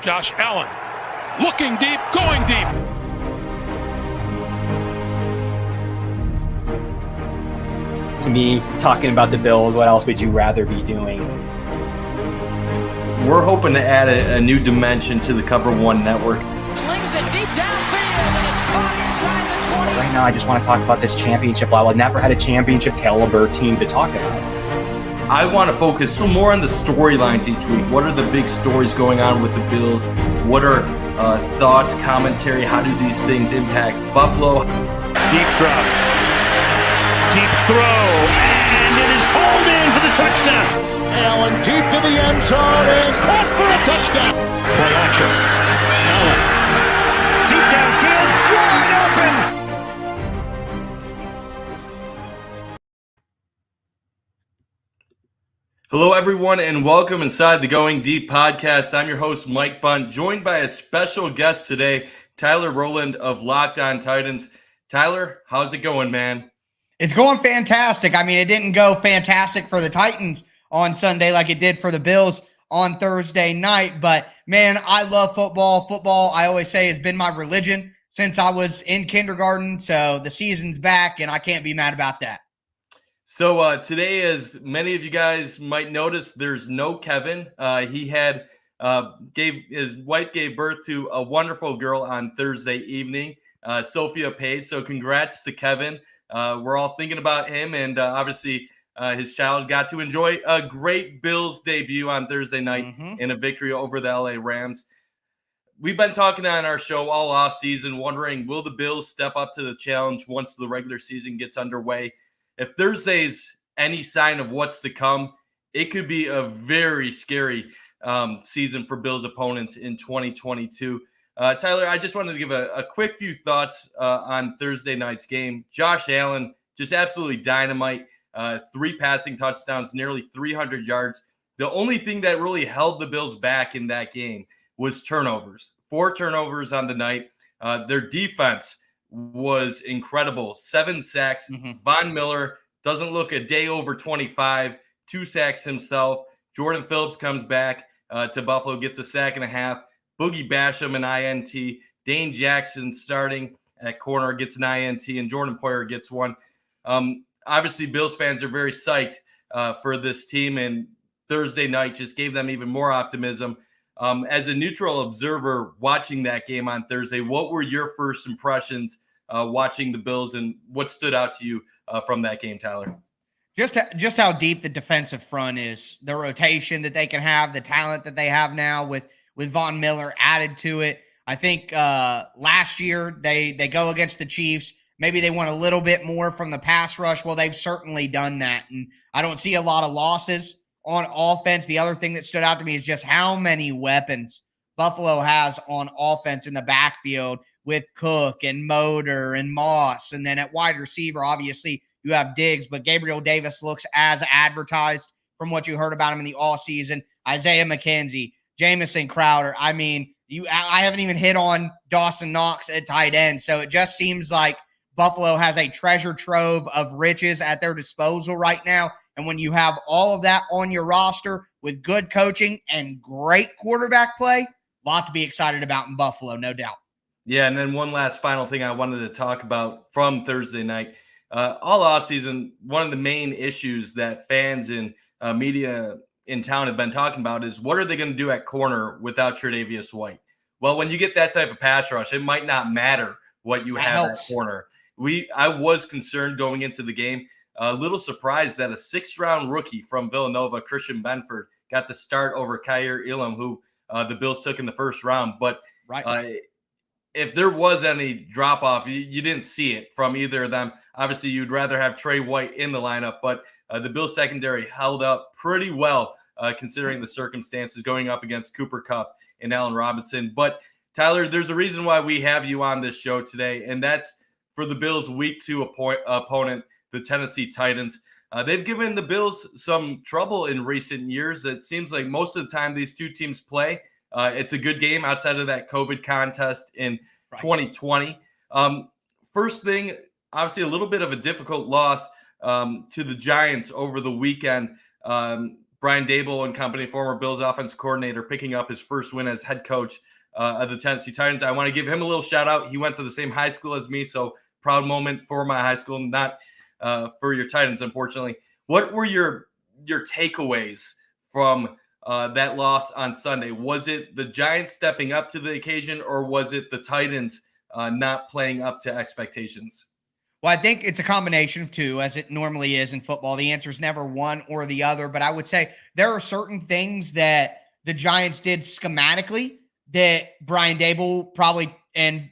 Josh Allen looking deep, going deep. To me, talking about the Bills, what else would you rather be doing? We're hoping to add a new dimension to the Cover One network. Slings it deep downfield, and it's caught inside the 20. Right now, I just want to talk about this championship level. I've never had a championship caliber team to talk about. I want to focus more on the storylines each week. What are the big stories going on with the Bills? What are thoughts, commentary? How do these things impact Buffalo? Deep drop. Deep throw. And it is hauled in for the touchdown. Allen deep to the end zone and caught for a touchdown. Play action. Allen. Deep downfield. Wide open. Hello, everyone, and welcome inside the Going Deep podcast. I'm your host, Mike Bunt, joined by a special guest today, Tyler Rowland of Locked On Titans. Tyler, how's it going, man? It's going fantastic. I mean, it didn't go fantastic for the Titans on Sunday like it did for the Bills on Thursday night. But, man, I love football. Football, I always say, has been my religion since I was in kindergarten. So the season's back, and I can't be mad about that. So today, as many of you guys might notice, there's no Kevin. His wife gave birth to a wonderful girl on Thursday evening, Sophia Page. So congrats to Kevin. We're all thinking about him, and obviously his child got to enjoy a great Bills debut on Thursday night in a victory over the LA Rams. We've been talking on our show all off season, wondering, will the Bills step up to the challenge once the regular season gets underway? If Thursday's any sign of what's to come, it could be a very scary season for Bills opponents in 2022. Tyler, I just wanted to give a quick few thoughts on Thursday night's game. Josh Allen, just absolutely dynamite. 3 passing touchdowns, nearly 300 yards. The only thing that really held the Bills back in that game was turnovers. 4 turnovers on the night. Their defense was incredible. 7 sacks. Von Miller doesn't look a day over 25. 2 sacks himself. Jordan Phillips comes back to Buffalo, gets a sack and a half. Boogie Basham an INT. Dane Jackson starting at corner gets an INT, and Jordan Poyer gets one. Obviously, Bills fans are very psyched for this team, and Thursday night just gave them even more optimism. As a neutral observer watching that game on Thursday, what were your first impressions watching the Bills, and what stood out to you from that game, Tyler? Just how deep the defensive front is, the rotation that they can have, the talent that they have now with Von Miller added to it. I think last year they go against the Chiefs. Maybe they want a little bit more from the pass rush. Well, they've certainly done that, and I don't see a lot of losses on offense. The other thing that stood out to me is just how many weapons Buffalo has on offense in the backfield with Cook and Motor and Moss. And then at wide receiver, obviously, you have Diggs, but Gabriel Davis looks as advertised from what you heard about him in the offseason. Isaiah McKenzie, Jamison Crowder. I mean, I haven't even hit on Dawson Knox at tight end. So it just seems like Buffalo has a treasure trove of riches at their disposal right now. And when you have all of that on your roster with good coaching and great quarterback play, a lot to be excited about in Buffalo, no doubt. Yeah, and then one last final thing I wanted to talk about from Thursday night. All offseason, one of the main issues that fans and media in town have been talking about is what are they going to do at corner without Tre'Davious White? Well, when you get that type of pass rush, it might not matter what you have at corner. I was concerned going into the game, a little surprised that a 6th-round rookie from Villanova, Christian Benford, got the start over Kaiir Elam, who the Bills took in the 1st round. But if there was any drop-off, you didn't see it from either of them. Obviously, you'd rather have Trey White in the lineup, but the Bills secondary held up pretty well considering the circumstances going up against Cooper Kupp and Allen Robinson. But, Tyler, there's a reason why we have you on this show today, and that's for the Bills' Week 2 opponent, the Tennessee Titans. They've given the Bills some trouble in recent years. It seems like most of the time these two teams play, it's a good game outside of that COVID contest in 2020. First thing, obviously a little bit of a difficult loss to the Giants over the weekend. Brian Daboll and company, former Bills offensive coordinator, picking up his first win as head coach of the Tennessee Titans. I want to give him a little shout out. He went to the same high school as me, so proud moment for my high school, not for your Titans, unfortunately. What were your takeaways from that loss on Sunday? Was it the Giants stepping up to the occasion, or was it the Titans not playing up to expectations? Well, I think it's a combination of two, as it normally is in football. The answer is never one or the other, but I would say there are certain things that the Giants did schematically that Brian Daboll probably, and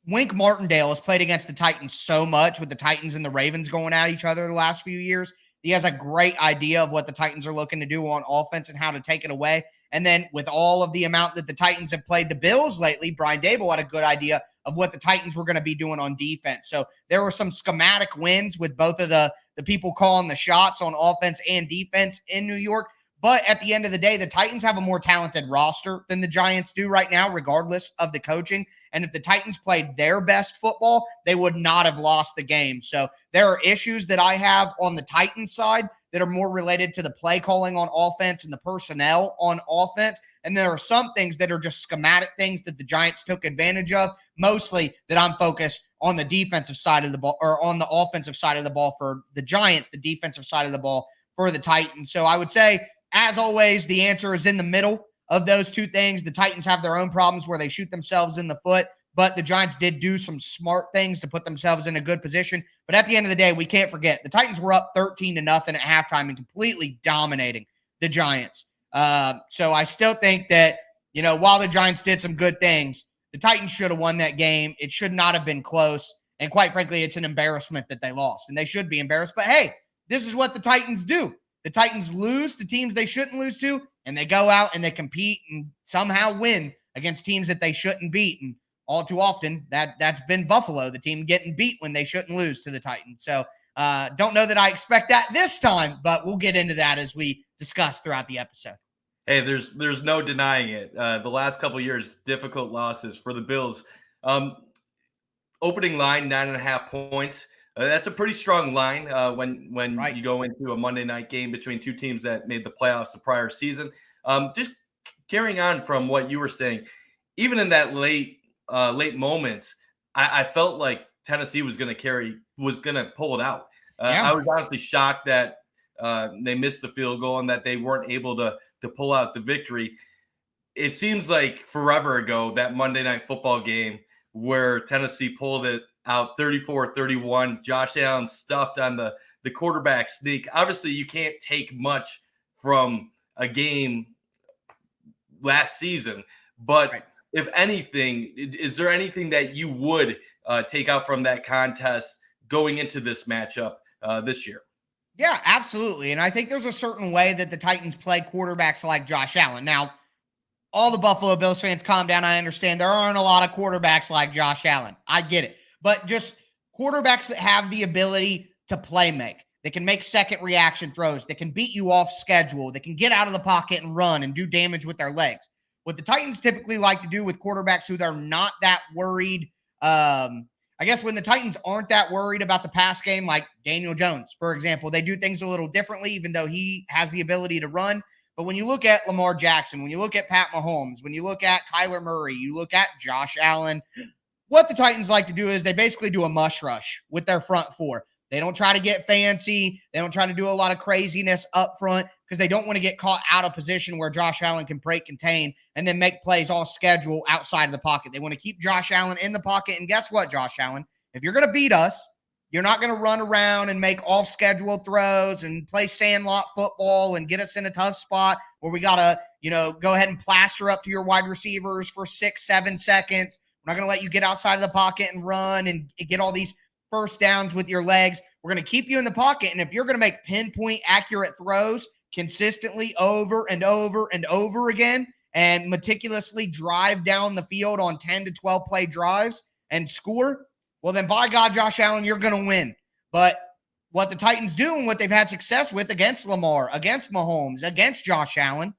Wink Martindale has played against the Titans so much, with the Titans and the Ravens going at each other the last few years. He has a great idea of what the Titans are looking to do on offense and how to take it away. And then with all of the amount that the Titans have played the Bills lately, Brian Daboll had a good idea of what the Titans were going to be doing on defense. So there were some schematic wins with both of the people calling the shots on offense and defense in New York. But at the end of the day, the Titans have a more talented roster than the Giants do right now, regardless of the coaching. And if the Titans played their best football, they would not have lost the game. So there are issues that I have on the Titans side that are more related to the play calling on offense and the personnel on offense. And there are some things that are just schematic things that the Giants took advantage of, mostly that I'm focused on the defensive side of the ball, or on the offensive side of the ball for the Giants, the defensive side of the ball for the Titans. So I would say, as always, the answer is in the middle of those two things. The Titans have their own problems where they shoot themselves in the foot, but the Giants did do some smart things to put themselves in a good position. But at the end of the day, we can't forget the Titans were up 13-0 at halftime and completely dominating the Giants. So I still think that, while the Giants did some good things, the Titans should have won that game. It should not have been close. And quite frankly, it's an embarrassment that they lost, and they should be embarrassed. But hey, this is what the Titans do. The Titans lose to teams they shouldn't lose to, and they go out and they compete and somehow win against teams that they shouldn't beat. And all too often, that's been Buffalo, the team getting beat when they shouldn't lose to the Titans. So don't know that I expect that this time, but we'll get into that as we discuss throughout the episode. Hey, there's no denying it. The last couple of years, difficult losses for the Bills. Opening line, 9.5 points. That's a pretty strong line when Right. you go into a Monday night game between two teams that made the playoffs the prior season. Just carrying on from what you were saying, even in that late moments, I felt like Tennessee was going to pull it out. I was honestly shocked that they missed the field goal and that they weren't able to pull out the victory. It seems like forever ago, that Monday Night Football game where Tennessee pulled it out 34-31. Josh Allen stuffed on the quarterback sneak. Obviously, you can't take much from a game last season, but Right. If anything, is there anything that you would take out from that contest going into this matchup this year? Yeah, absolutely. And I think there's a certain way that the Titans play quarterbacks like Josh Allen. Now, all the Buffalo Bills fans, calm down. I understand there aren't a lot of quarterbacks like Josh Allen. I get it. But just quarterbacks that have the ability to play make, that can make second reaction throws, that can beat you off schedule, that can get out of the pocket and run and do damage with their legs. What the Titans typically like to do with quarterbacks who they're not that worried, I guess when the Titans aren't that worried about the pass game, like Daniel Jones, for example, they do things a little differently, even though he has the ability to run. But when you look at Lamar Jackson, when you look at Pat Mahomes, when you look at Kyler Murray, you look at Josh Allen, what the Titans like to do is they basically do a mush rush with their front four. They don't try to get fancy. They don't try to do a lot of craziness up front because they don't want to get caught out of position where Josh Allen can break contain and then make plays all schedule outside of the pocket. They want to keep Josh Allen in the pocket. And guess what, Josh Allen? If you're going to beat us, you're not going to run around and make off schedule throws and play sandlot football and get us in a tough spot where we got to, go ahead and plaster up to your wide receivers for 6-7 seconds. We're not going to let you get outside of the pocket and run and get all these first downs with your legs. We're going to keep you in the pocket. And if you're going to make pinpoint accurate throws consistently over and over and over again and meticulously drive down the field on 10 to 12 play drives and score, well, then by God, Josh Allen, you're going to win. But what the Titans do and what they've had success with against Lamar, against Mahomes, against Josh Allen,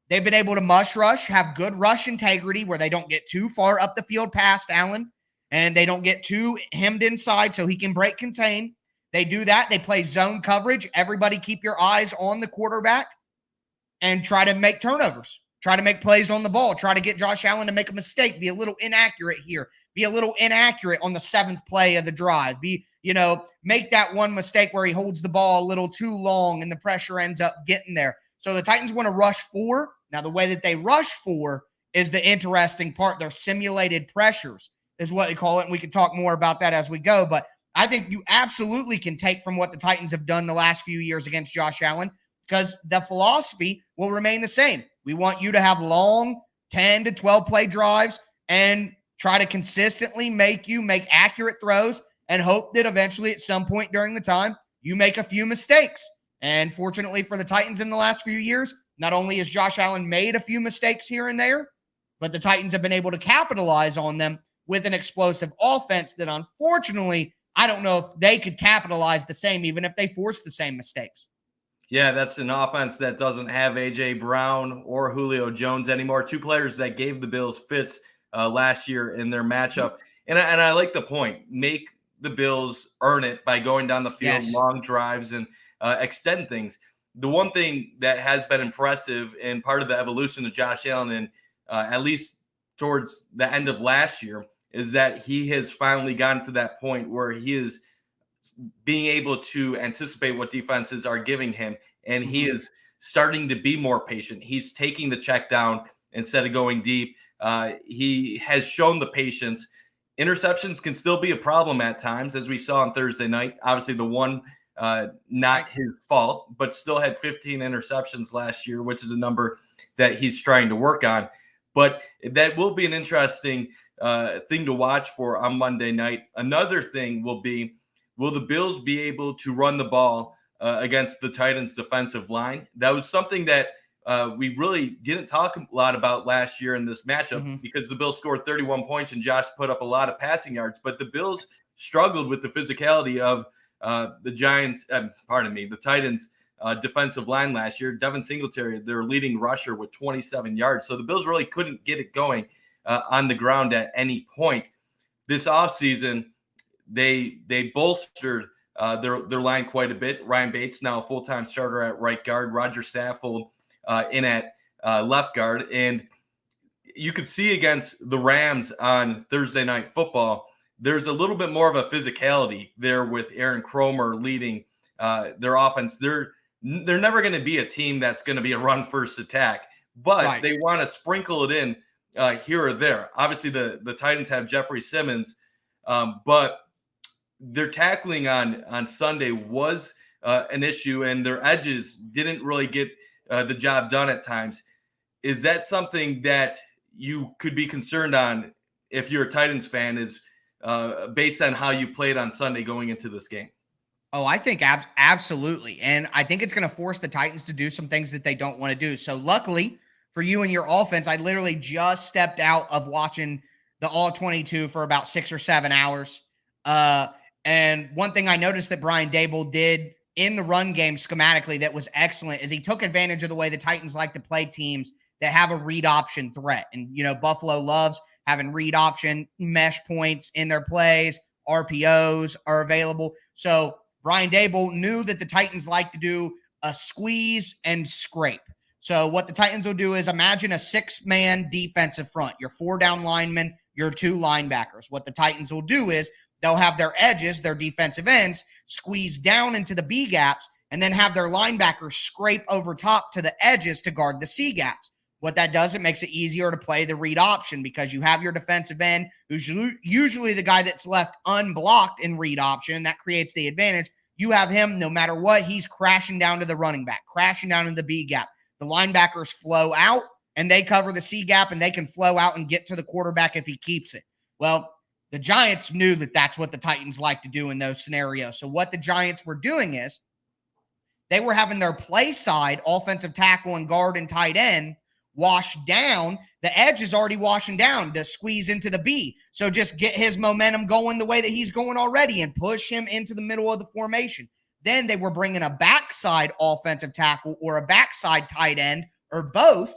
they've been able to mush rush, have good rush integrity where they don't get too far up the field past Allen and they don't get too hemmed inside so he can break contain. They do that. They play zone coverage. Everybody keep your eyes on the quarterback. and try to make turnovers, try to make plays on the ball, try to get Josh Allen to make a mistake, be a little inaccurate here, be a little inaccurate on the 7th play of the drive, make that one mistake where he holds the ball a little too long and the pressure ends up getting there. So the Titans want to rush 4. Now, the way that they rush 4 is the interesting part. Their simulated pressures is what they call it, and we can talk more about that as we go. But I think you absolutely can take from what the Titans have done the last few years against Josh Allen, because the philosophy will remain the same. We want you to have long 10 to 12 play drives and try to consistently make accurate throws and hope that eventually at some point during the time you make a few mistakes. And fortunately for the Titans in the last few years, not only has Josh Allen made a few mistakes here and there, but the Titans have been able to capitalize on them with an explosive offense that, unfortunately, I don't know if they could capitalize the same, even if they force the same mistakes. Yeah, that's an offense that doesn't have A.J. Brown or Julio Jones anymore. 2 players that gave the Bills fits last year in their matchup. And I like the point. Make the Bills earn it by going down the field, long drives, and extend things. The one thing that has been impressive and part of the evolution of Josh Allen, and at least towards the end of last year, is that he has finally gotten to that point where he is being able to anticipate what defenses are giving him, and he is starting to be more patient. He's taking the check down instead of going deep. He has shown the patience. Interceptions can still be a problem at times, as we saw on Thursday night. Obviously, the one not his fault, but still had 15 interceptions last year, which is a number that he's trying to work on. But that will be an interesting thing to watch for on Monday night. Another thing will be, will the Bills be able to run the ball against the Titans' defensive line? That was something that we really didn't talk a lot about last year in this matchup, because the Bills scored 31 points and Josh put up a lot of passing yards. But the Bills struggled with the physicality of the Titans' defensive line last year. Devin Singletary, their leading rusher, with 27 yards. So the Bills really couldn't get it going on the ground at any point. This offseason, they bolstered their line quite a bit. Ryan Bates, now a full-time starter at right guard. Roger Saffold in at left guard. And you could see against the Rams on Thursday Night Football, there's a little bit more of a physicality there with Aaron Kromer leading their offense. They're never going to be a team that's going to be a run-first attack, but they want to sprinkle it in here or there. Obviously, the Titans have Jeffrey Simmons, but their tackling on Sunday was an issue, and their edges didn't really get the job done at times. Is that something that you could be concerned on if you're a Titans fan, is based on how you played on Sunday going into this game? Oh, I think absolutely. And I think it's going to force the Titans to do some things that they don't want to do. So luckily for you and your offense, I literally just stepped out of watching the All-22 for about 6 or 7 hours. And one thing I noticed that Brian Daboll did in the run game schematically that was excellent is he took advantage of the way the Titans like to play teams that have a read option threat. And, Buffalo loves having read option mesh points in their plays. RPOs are available. So Brian Daboll knew that the Titans like to do a squeeze and scrape. So what the Titans will do is imagine a 6-man defensive front, your 4 down linemen, your 2 linebackers. What the Titans will do is they'll have their edges, their defensive ends, squeeze down into the B gaps, and then have their linebackers scrape over top to the edges to guard the C gaps. What that does, it makes it easier to play the read option because you have your defensive end, who's usually the guy that's left unblocked in read option. That creates the advantage. You have him, no matter what, he's crashing down to the running back, crashing down in the B gap. The linebackers flow out, and they cover the C gap, and they can flow out and get to the quarterback if he keeps it. Well, the Giants knew that that's what the Titans like to do in those scenarios. So what the Giants were doing is they were having their play side, offensive tackle and guard and tight end, wash down. The edge is already washing down to squeeze into the B. So just get his momentum going the way that he's going already and push him into the middle of the formation. Then they were bringing a backside offensive tackle or a backside tight end or both,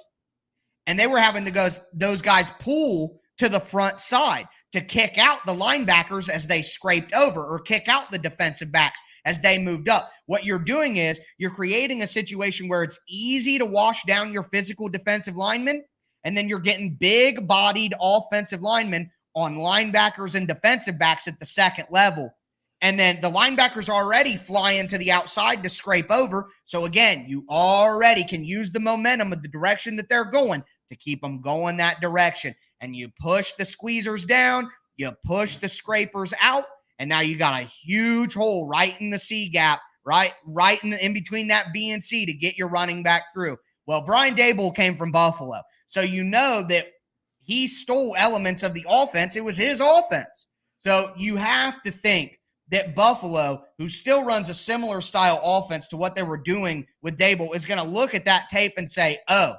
and they were having those guys pull to the front side to kick out the linebackers as they scraped over, or kick out the defensive backs as they moved up. What you're doing is you're creating a situation where it's easy to wash down your physical defensive linemen, and then you're getting big-bodied offensive linemen on linebackers and defensive backs at the second level. And then the linebackers already flying to the outside to scrape over. So again, you already can use the momentum of the direction that they're going to keep them going that direction. And you push the squeezers down, you push the scrapers out, and now you got a huge hole right in the C gap, right in between that B and C to get your running back through. Well, Brian Daboll came from Buffalo, so you know that he stole elements of the offense. It was his offense. So you have to think that Buffalo, who still runs a similar style offense to what they were doing with Daboll, is going to look at that tape and say, oh,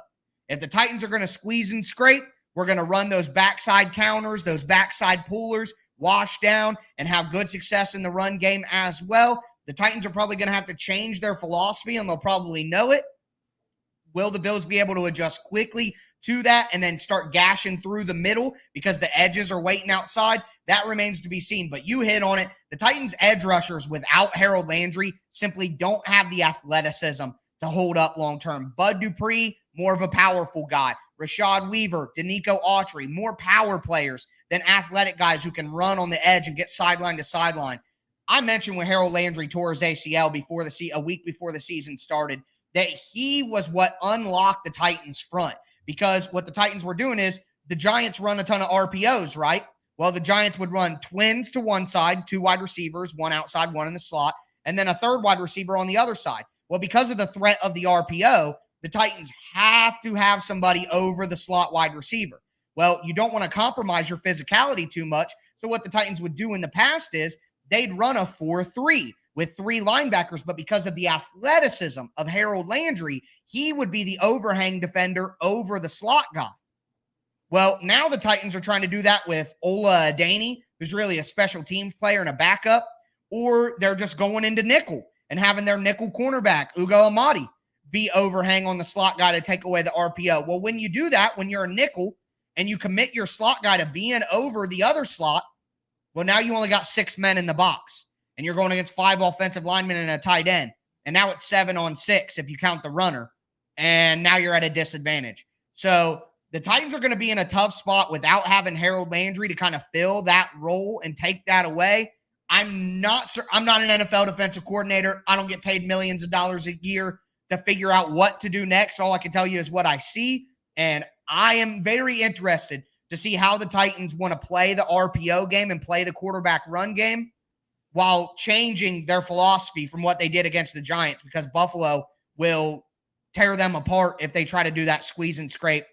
if the Titans are going to squeeze and scrape, we're going to run those backside counters, those backside pullers, wash down, and have good success in the run game as well. The Titans are probably going to have to change their philosophy, and they'll probably know it. Will the Bills be able to adjust quickly to that and then start gashing through the middle because the edges are waiting outside? That remains to be seen, but you hit on it. The Titans' edge rushers without Harold Landry simply don't have the athleticism to hold up long-term. Bud Dupree, more of a powerful guy. Rashad Weaver, Danico Autry, more power players than athletic guys who can run on the edge and get sideline to sideline. I mentioned when Harold Landry tore his ACL a week before the season started, that he was what unlocked the Titans front, because what the Titans were doing is the Giants run a ton of RPOs, right? Well, the Giants would run twins to one side, 2 wide receivers, one outside, one in the slot, and then a third wide receiver on the other side. Well, because of the threat of the RPO, the Titans have to have somebody over the slot wide receiver. Well, you don't want to compromise your physicality too much. So what the Titans would do in the past is they'd run a 4-3 with 3 linebackers, but because of the athleticism of Harold Landry, he would be the overhang defender over the slot guy. Well, now the Titans are trying to do that with Ola Adaney, who's really a special teams player and a backup, or they're just going into nickel and having their nickel cornerback, Ugo Amadi, be overhang on the slot guy to take away the RPO. Well, when you do that, when you're a nickel and you commit your slot guy to being over the other slot, well, now you only got 6 men in the box, and you're going against 5 offensive linemen and a tight end. And now it's 7-on-6 if you count the runner. And now you're at a disadvantage. So the Titans are going to be in a tough spot without having Harold Landry to kind of fill that role and take that away. I'm not an NFL defensive coordinator. I don't get paid millions of dollars a year to figure out what to do next. All I can tell you is what I see. And I am very interested to see how the Titans want to play the RPO game and play the quarterback run game while changing their philosophy from what they did against the Giants, because Buffalo will tear them apart if they try to do that squeeze and scrape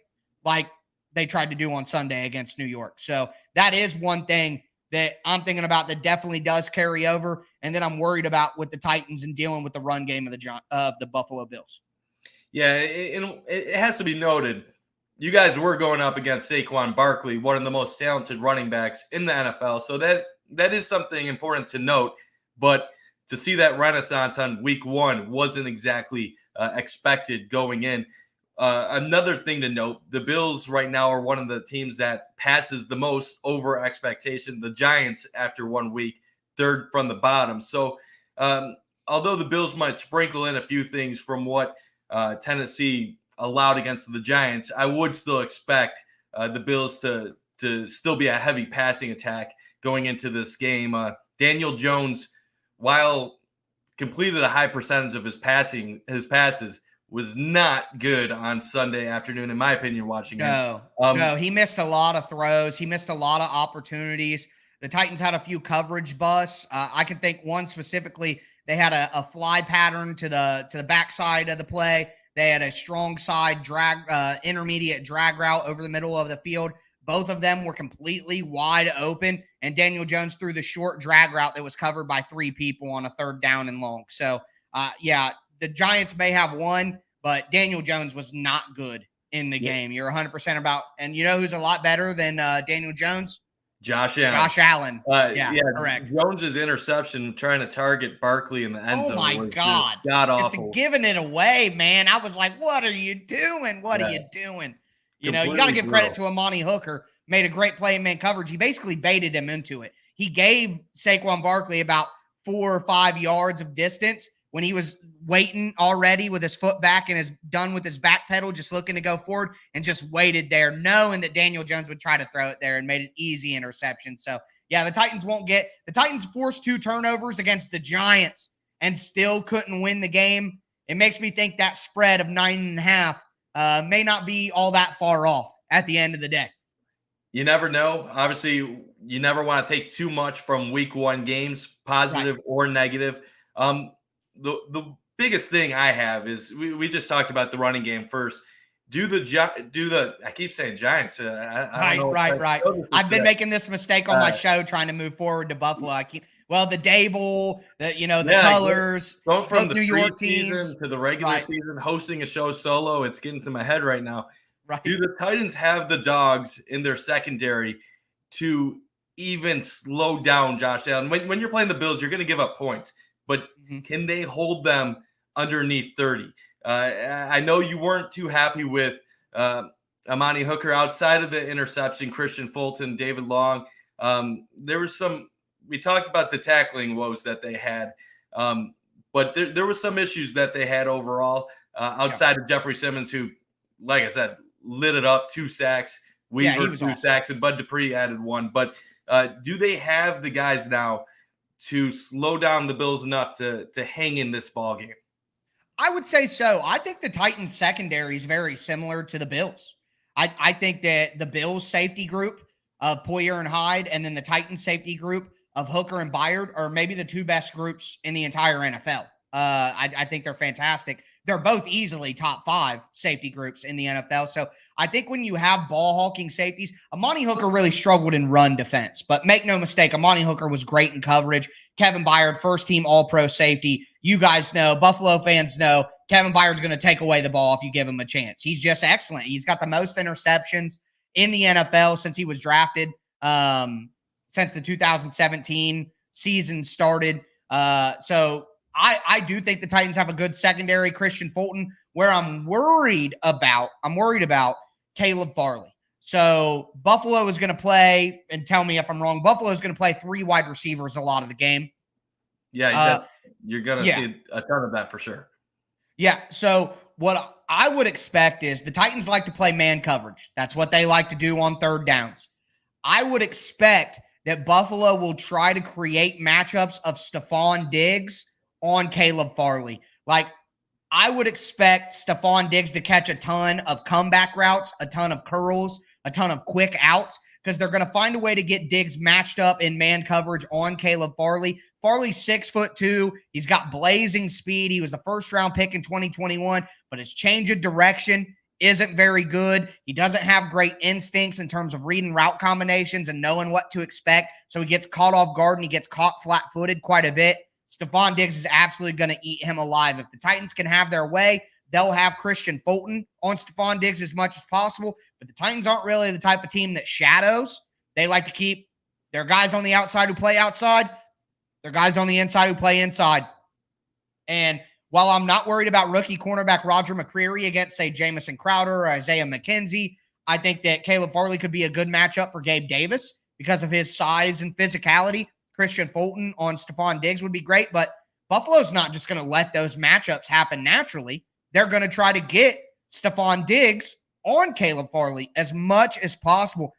like they tried to do on Sunday against New York. So that is one thing that I'm thinking about that definitely does carry over, and then I'm worried about with the Titans and dealing with the run game of the Buffalo Bills. Yeah, it has to be noted, you guys were going up against Saquon Barkley, one of the most talented running backs in the NFL. So that is something important to note. But to see that renaissance on week 1 wasn't exactly expected going in. Another thing to note, the Bills right now are one of the teams that passes the most over expectation. The Giants, after 1 week, 3rd from the bottom. So although the Bills might sprinkle in a few things from what Tennessee allowed against the Giants, I would still expect the Bills to still be a heavy passing attack going into this game. Daniel Jones, while completed a high percentage of his passes, was not good on Sunday afternoon, in my opinion, watching him. No, he missed a lot of throws. He missed a lot of opportunities. The Titans had a few coverage busts. I can think one specifically. They had a fly pattern to the backside of the play. They had a strong side intermediate drag route over the middle of the field. Both of them were completely wide open, and Daniel Jones threw the short drag route that was covered by 3 people on a 3rd down and long. So, the Giants may have won, but Daniel Jones was not good in the game. You're 100% about, and you know who's a lot better than Daniel Jones? Josh Allen. Josh Allen. Correct. Jones's interception trying to target Barkley in the end zone. Oh my God. God awful. Just giving it away, man. I was like, what are you doing? What are you doing? You know, you got to give credit to Amani Hooker. Made a great play in man coverage. He basically baited him into it. He gave Saquon Barkley about 4 or 5 yards of distance when he was waiting already with his foot back and is done with his back pedal, just looking to go forward, and just waited there, knowing that Daniel Jones would try to throw it there, and made an easy interception. So, yeah, the Titans forced 2 turnovers against the Giants and still couldn't win the game. It makes me think that spread of 9.5 may not be all that far off at the end of the day. You never know. Obviously, you never want to take too much from week 1 games, positive or negative. The biggest thing I have is we just talked about the running game first. I keep saying Giants. I don't know right. I've been making this mistake on my show trying to move forward to Buffalo. The Dable, the colors, going from the New York teams season to the regular season, hosting a show solo. It's getting to my head right now. Right. Do the Titans have the dogs in their secondary to even slow down Josh Allen? When you're playing the Bills, you're going to give up points, but can they hold them underneath 30? I know you weren't too happy with Amani Hooker outside of the interception, Christian Fulton, David Long. There was we talked about the tackling woes that they had, but there was some issues that they had overall outside of Jeffrey Simmons, who, like I said, lit it up, 2 sacks, Weaver 2 sacks, and Bud Dupree added 1. But do they have the guys now to slow down the Bills enough to hang in this ball game? I would say so. I think the Titans secondary is very similar to the Bills. I think that the Bills safety group of Poyer and Hyde, and then the Titans safety group of Hooker and Byard are maybe the 2 best groups in the entire NFL. I think they're fantastic. They're both easily top 5 safety groups in the NFL. So I think when you have ball hawking safeties, Amani Hooker really struggled in run defense, but make no mistake, Amani Hooker was great in coverage. Kevin Byard, first team all-pro safety. You guys know, Buffalo fans know, Kevin Byard's going to take away the ball if you give him a chance. He's just excellent. He's got the most interceptions in the NFL since he was drafted, since the 2017 season started. So I do think the Titans have a good secondary. Christian Fulton, where I'm worried about Caleb Farley. So Buffalo is going to play, and tell me if I'm wrong, Buffalo is going to play 3 wide receivers a lot of the game. Yeah, you're going to see a ton of that for sure. Yeah, so what I would expect is the Titans like to play man coverage. That's what they like to do on third downs. I would expect that Buffalo will try to create matchups of Stephon Diggs on Caleb Farley. Like, I would expect Stephon Diggs to catch a ton of comeback routes, a ton of curls, a ton of quick outs, because they're going to find a way to get Diggs matched up in man coverage on Caleb Farley. Farley's 6'2". He's got blazing speed. He was the first-round pick in 2021, but his change of direction isn't very good. He doesn't have great instincts in terms of reading route combinations and knowing what to expect, so he gets caught off guard and he gets caught flat-footed quite a bit. Stephon Diggs is absolutely going to eat him alive. If the Titans can have their way, they'll have Christian Fulton on Stephon Diggs as much as possible. But the Titans aren't really the type of team that shadows. They like to keep their guys on the outside who play outside, their guys on the inside who play inside. And while I'm not worried about rookie cornerback Roger McCreary against, say, Jamison Crowder or Isaiah McKenzie, I think that Caleb Farley could be a good matchup for Gabe Davis because of his size and physicality. Christian Fulton on Stephon Diggs would be great, but Buffalo's not just going to let those matchups happen naturally. They're going to try to get Stephon Diggs on Caleb Farley as much as possible.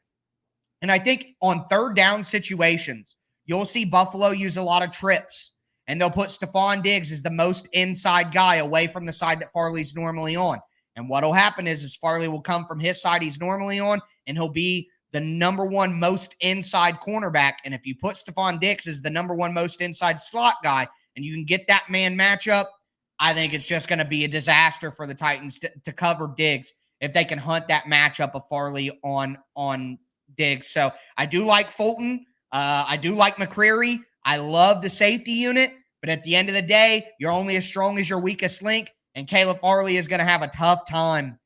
And I think on third down situations, you'll see Buffalo use a lot of trips, and they'll put Stephon Diggs as the most inside guy away from the side that Farley's normally on. And what'll happen is Farley will come from his side he's normally on, and he'll be the number 1 most inside cornerback. And if you put Stephon Diggs as the number 1 most inside slot guy and you can get that man matchup, I think it's just going to be a disaster for the Titans to cover Diggs if they can hunt that matchup of Farley on Diggs. So I do like Fulton. I do like McCreary. I love the safety unit, but at the end of the day, you're only as strong as your weakest link, and Caleb Farley is going to have a tough time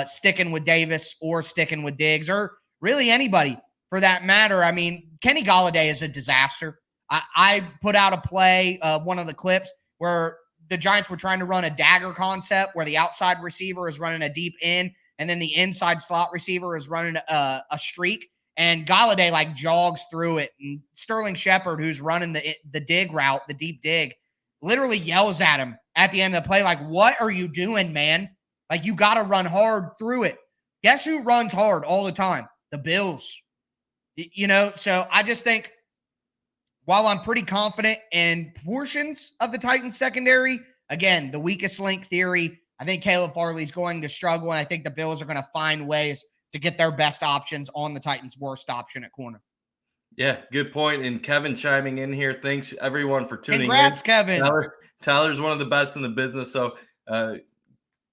sticking with Davis or sticking with Diggs, or really anybody for that matter. I mean, Kenny Golladay is a disaster. I put out a play, one of the clips, where the Giants were trying to run a dagger concept where the outside receiver is running a deep in and then the inside slot receiver is running a streak, and Galladay like jogs through it, and Sterling Shepard, who's running the dig route, the deep dig, literally yells at him at the end of the play, like, what are you doing, man? Like, you got to run hard through it. Guess who runs hard all the time? The Bills. So I just think while I'm pretty confident in portions of the Titans secondary, again, the weakest link theory, I think Caleb Farley's going to struggle, and I think the Bills are going to find ways to get their best options on the Titans' worst option at corner. Yeah, good point. And Kevin chiming in here. Thanks, everyone, for tuning Congrats, in. Kevin. Tyler's one of the best in the business. So, Kev,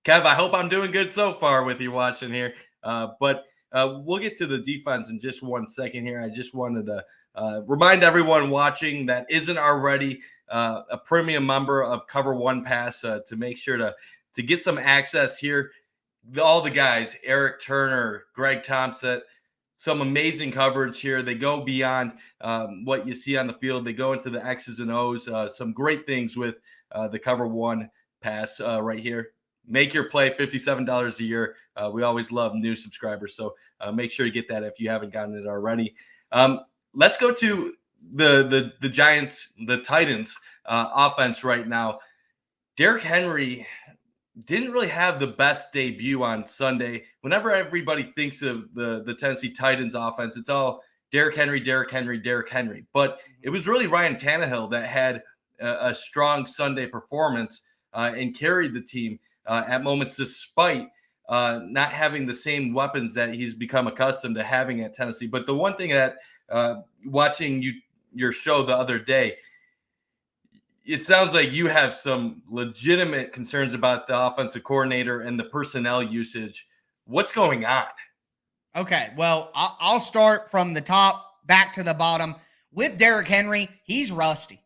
I hope I'm doing good so far with you watching here. But we'll get to the defense in just 1 second here. I just wanted to remind everyone watching that isn't already a premium member of Cover One Pass to make sure to get some access here. All the guys, Eric Turner, Greg Thompson, some amazing coverage here. They go beyond what you see on the field. They go into the X's and O's. Some great things with the Cover One Pass right here. Make your play, $57 a year. We always love new subscribers, so make sure you get that if you haven't gotten it already. Let's go to the Giants, the Titans offense right now. Derrick Henry didn't really have the best debut on Sunday. Whenever everybody thinks of the Tennessee Titans offense, it's all Derrick Henry, Derrick Henry, Derrick Henry. But it was really Ryan Tannehill that had a strong Sunday performance and carried the team at moments, despite not having the same weapons that he's become accustomed to having at Tennessee. But the one thing that watching your show the other day, it sounds like you have some legitimate concerns about the offensive coordinator and the personnel usage. What's going on? Okay, well, I'll start from the top back to the bottom. With Derrick Henry, he's rusty.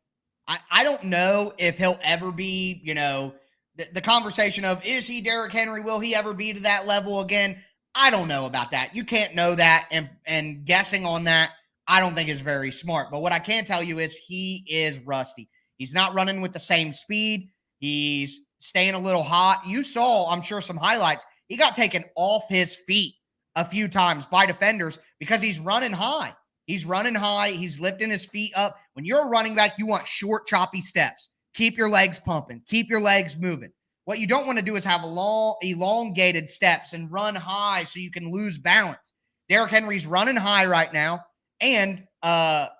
I don't know if he'll ever be, the conversation of, is he Derrick Henry? Will he ever be to that level again? I don't know about that. You can't know that, and guessing on that, I don't think is very smart. But what I can tell you is he is rusty. He's not running with the same speed. He's staying a little hot. You saw, I'm sure, some highlights. He got taken off his feet a few times by defenders because he's running high. He's running high. He's lifting his feet up. When you're a running back, you want short, choppy steps. Keep your legs pumping. Keep your legs moving. What you don't want to do is have long, elongated steps and run high so you can lose balance. Derrick Henry's running high right now, and the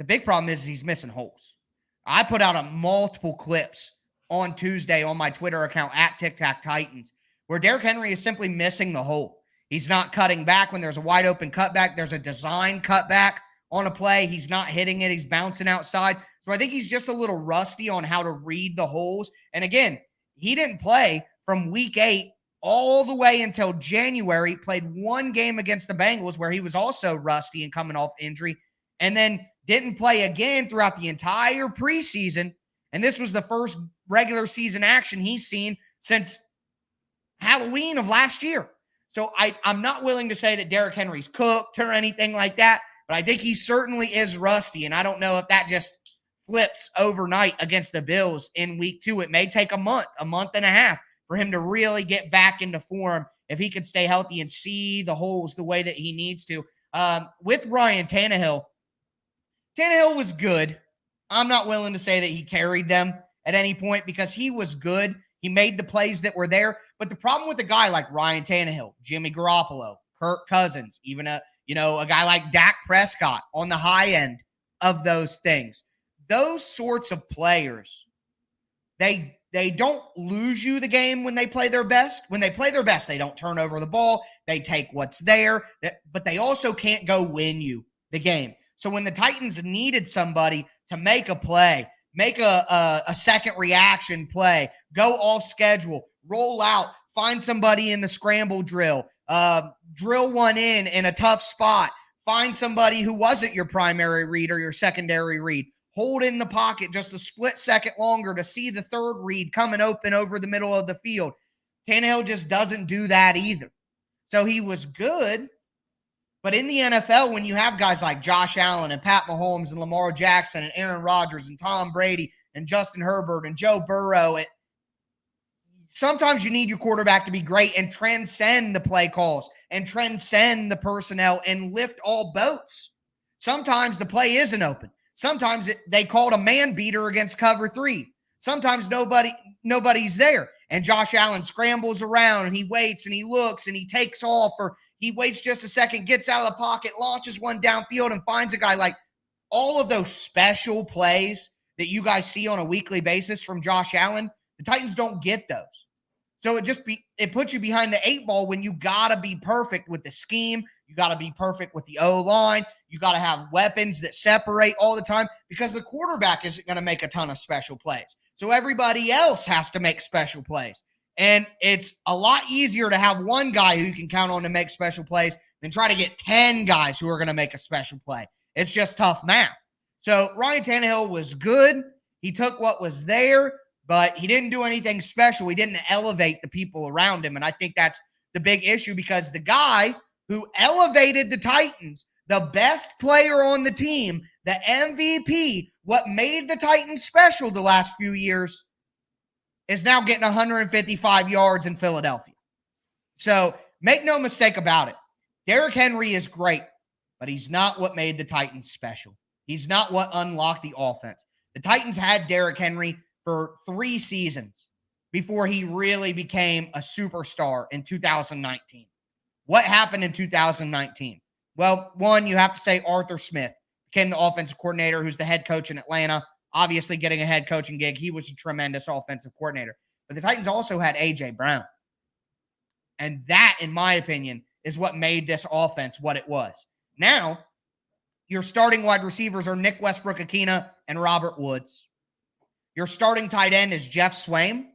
big problem is he's missing holes. I put out multiple clips on Tuesday on my Twitter account at TicTacTitans where Derrick Henry is simply missing the hole. He's not cutting back when there's a wide open cutback. There's a design cutback on a play. He's not hitting it. He's bouncing outside. So I think he's just a little rusty on how to read the holes. And again, he didn't play from week 8 all the way until January. Played one game against the Bengals where he was also rusty and coming off injury, and then didn't play again throughout the entire preseason. And this was the first regular season action he's seen since Halloween of last year. So I'm not willing to say that Derrick Henry's cooked or anything like that, but I think he certainly is rusty. And I don't know if that just flips overnight against the Bills in week 2. It may take a month and a half for him to really get back into form if he could stay healthy and see the holes the way that he needs to. With Ryan Tannehill was good. I'm not willing to say that he carried them at any point because he was good. He made the plays that were there. But the problem with a guy like Ryan Tannehill, Jimmy Garoppolo, Kirk Cousins, even a guy like Dak Prescott on the high end of those things, those sorts of players, they don't lose you the game when they play their best. When they play their best, they don't turn over the ball. They take what's there, but they also can't go win you the game. So when the Titans needed somebody to make a play, make a second reaction play, go off schedule, roll out, find somebody in the scramble drill, drill one in a tough spot, find somebody who wasn't your primary read or your secondary read, hold in the pocket just a split second longer to see the third read coming open over the middle of the field. Tannehill just doesn't do that either. So he was good. But in the NFL, when you have guys like Josh Allen and Pat Mahomes and Lamar Jackson and Aaron Rodgers and Tom Brady and Justin Herbert and Joe Burrow, Sometimes you need your quarterback to be great and transcend the play calls and transcend the personnel and lift all boats. Sometimes the play isn't open. Sometimes they called a man beater against cover 3. Sometimes nobody's there. And Josh Allen scrambles around and he waits and he looks and he takes off, or he waits just a second, gets out of the pocket, launches one downfield and finds a guy. Like, all of those special plays that you guys see on a weekly basis from Josh Allen, the Titans don't get those. So it puts you behind the 8 ball when you got to be perfect with the scheme. You got to be perfect with the O-line. You got to have weapons that separate all the time, because the quarterback isn't going to make a ton of special plays. So everybody else has to make special plays. And it's a lot easier to have one guy who you can count on to make special plays than try to get 10 guys who are going to make a special play. It's just tough math. So Ryan Tannehill was good. He took what was there, but he didn't do anything special. He didn't elevate the people around him. And I think that's the big issue, because the guy who elevated the Titans, the best player on the team, the MVP, what made the Titans special the last few years, is now getting 155 yards in Philadelphia. So make no mistake about it. Derrick Henry is great, but he's not what made the Titans special. He's not what unlocked the offense. The Titans had Derrick Henry for 3 seasons before he really became a superstar in 2019. What happened in 2019? Well, one, you have to say Arthur Smith became the offensive coordinator, who's the head coach in Atlanta, obviously getting a head coaching gig. He was a tremendous offensive coordinator. But the Titans also had A.J. Brown. And that, in my opinion, is what made this offense what it was. Now, your starting wide receivers are Nick Westbrook-Akina and Robert Woods. Your starting tight end is Jeff Swaim.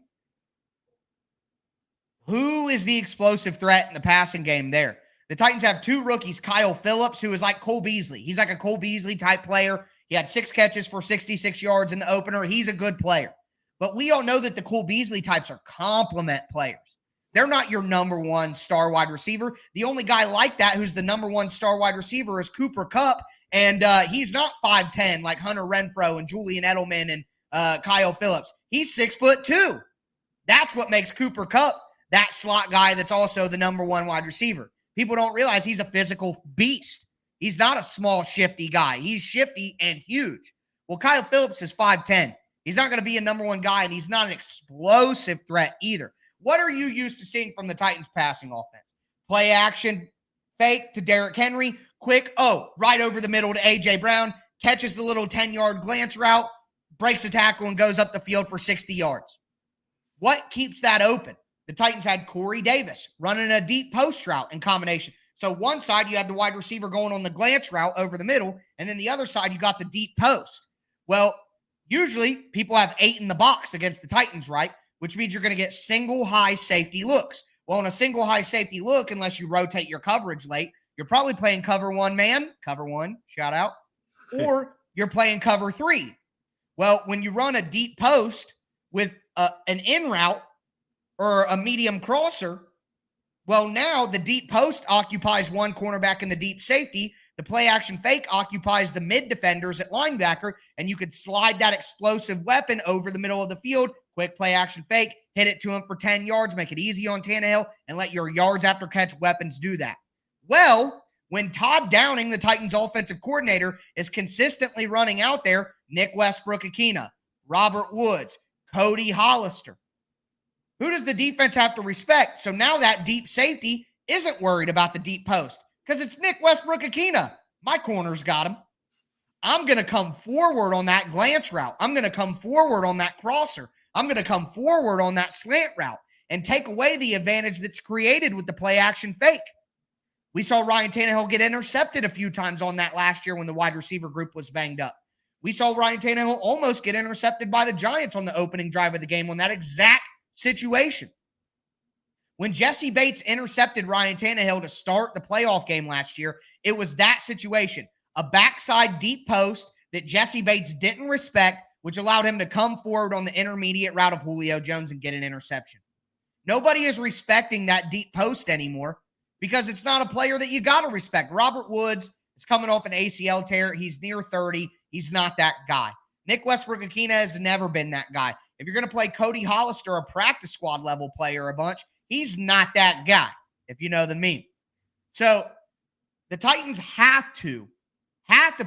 Who is the explosive threat in the passing game there? The Titans have 2 rookies, Kyle Phillips, who is like Cole Beasley. He's like a Cole Beasley type player. He had 6 catches for 66 yards in the opener. He's a good player. But we all know that the Cole Beasley types are complement players. They're not your number 1 star wide receiver. The only guy like that who's the number 1 star wide receiver is Cooper Kupp, and he's not 5'10" like Hunter Renfrow and Julian Edelman and Kyle Phillips. He's 6'2". That's what makes Cooper Kupp that slot guy that's also the number 1 wide receiver. People don't realize he's a physical beast. He's not a small, shifty guy. He's shifty and huge. Well, Kyle Phillips is 5'10". He's not going to be a number 1 guy, and he's not an explosive threat either. What are you used to seeing from the Titans passing offense? Play action, fake to Derrick Henry, quick, right over the middle to A.J. Brown, catches the little 10-yard glance route, breaks a tackle, and goes up the field for 60 yards. What keeps that open? The Titans had Corey Davis running a deep post route in combination. So one side, you had the wide receiver going on the glance route over the middle, and then the other side, you got the deep post. Well, usually people have 8 in the box against the Titans, right? Which means you're going to get single high safety looks. Well, in a single high safety look, unless you rotate your coverage late, you're probably playing cover 1 man, cover 1, shout out, or you're playing cover 3. Well, when you run a deep post with an in route or a medium crosser, well, now the deep post occupies 1 cornerback in the deep safety. The play action fake occupies the mid defenders at linebacker, and you could slide that explosive weapon over the middle of the field. Quick play action fake, hit it to him for 10 yards, make it easy on Tannehill, and let your yards after catch weapons do that. Well, when Todd Downing, the Titans offensive coordinator, is consistently running out there, Nick Westbrook-Akina, Robert Woods, Cody Hollister, who does the defense have to respect? So now that deep safety isn't worried about the deep post because it's Nick Westbrook-Akina. My corner's got him. I'm going to come forward on that glance route. I'm going to come forward on that crosser. I'm going to come forward on that slant route and take away the advantage that's created with the play action fake. We saw Ryan Tannehill get intercepted a few times on that last year when the wide receiver group was banged up. We saw Ryan Tannehill almost get intercepted by the Giants on the opening drive of the game on that exact situation. When Jesse Bates intercepted Ryan Tannehill to start the playoff game last year, it was that situation. A backside deep post that Jesse Bates didn't respect, which allowed him to come forward on the intermediate route of Julio Jones and get an interception. Nobody is respecting that deep post anymore because it's not a player that you got to respect. Robert Woods is coming off an ACL tear. He's near 30. He's not that guy. Nick Westbrook-Akina has never been that guy. If you're going to play Cody Hollister, a practice squad level player, a bunch, he's not that guy, if you know the meme. So the Titans have to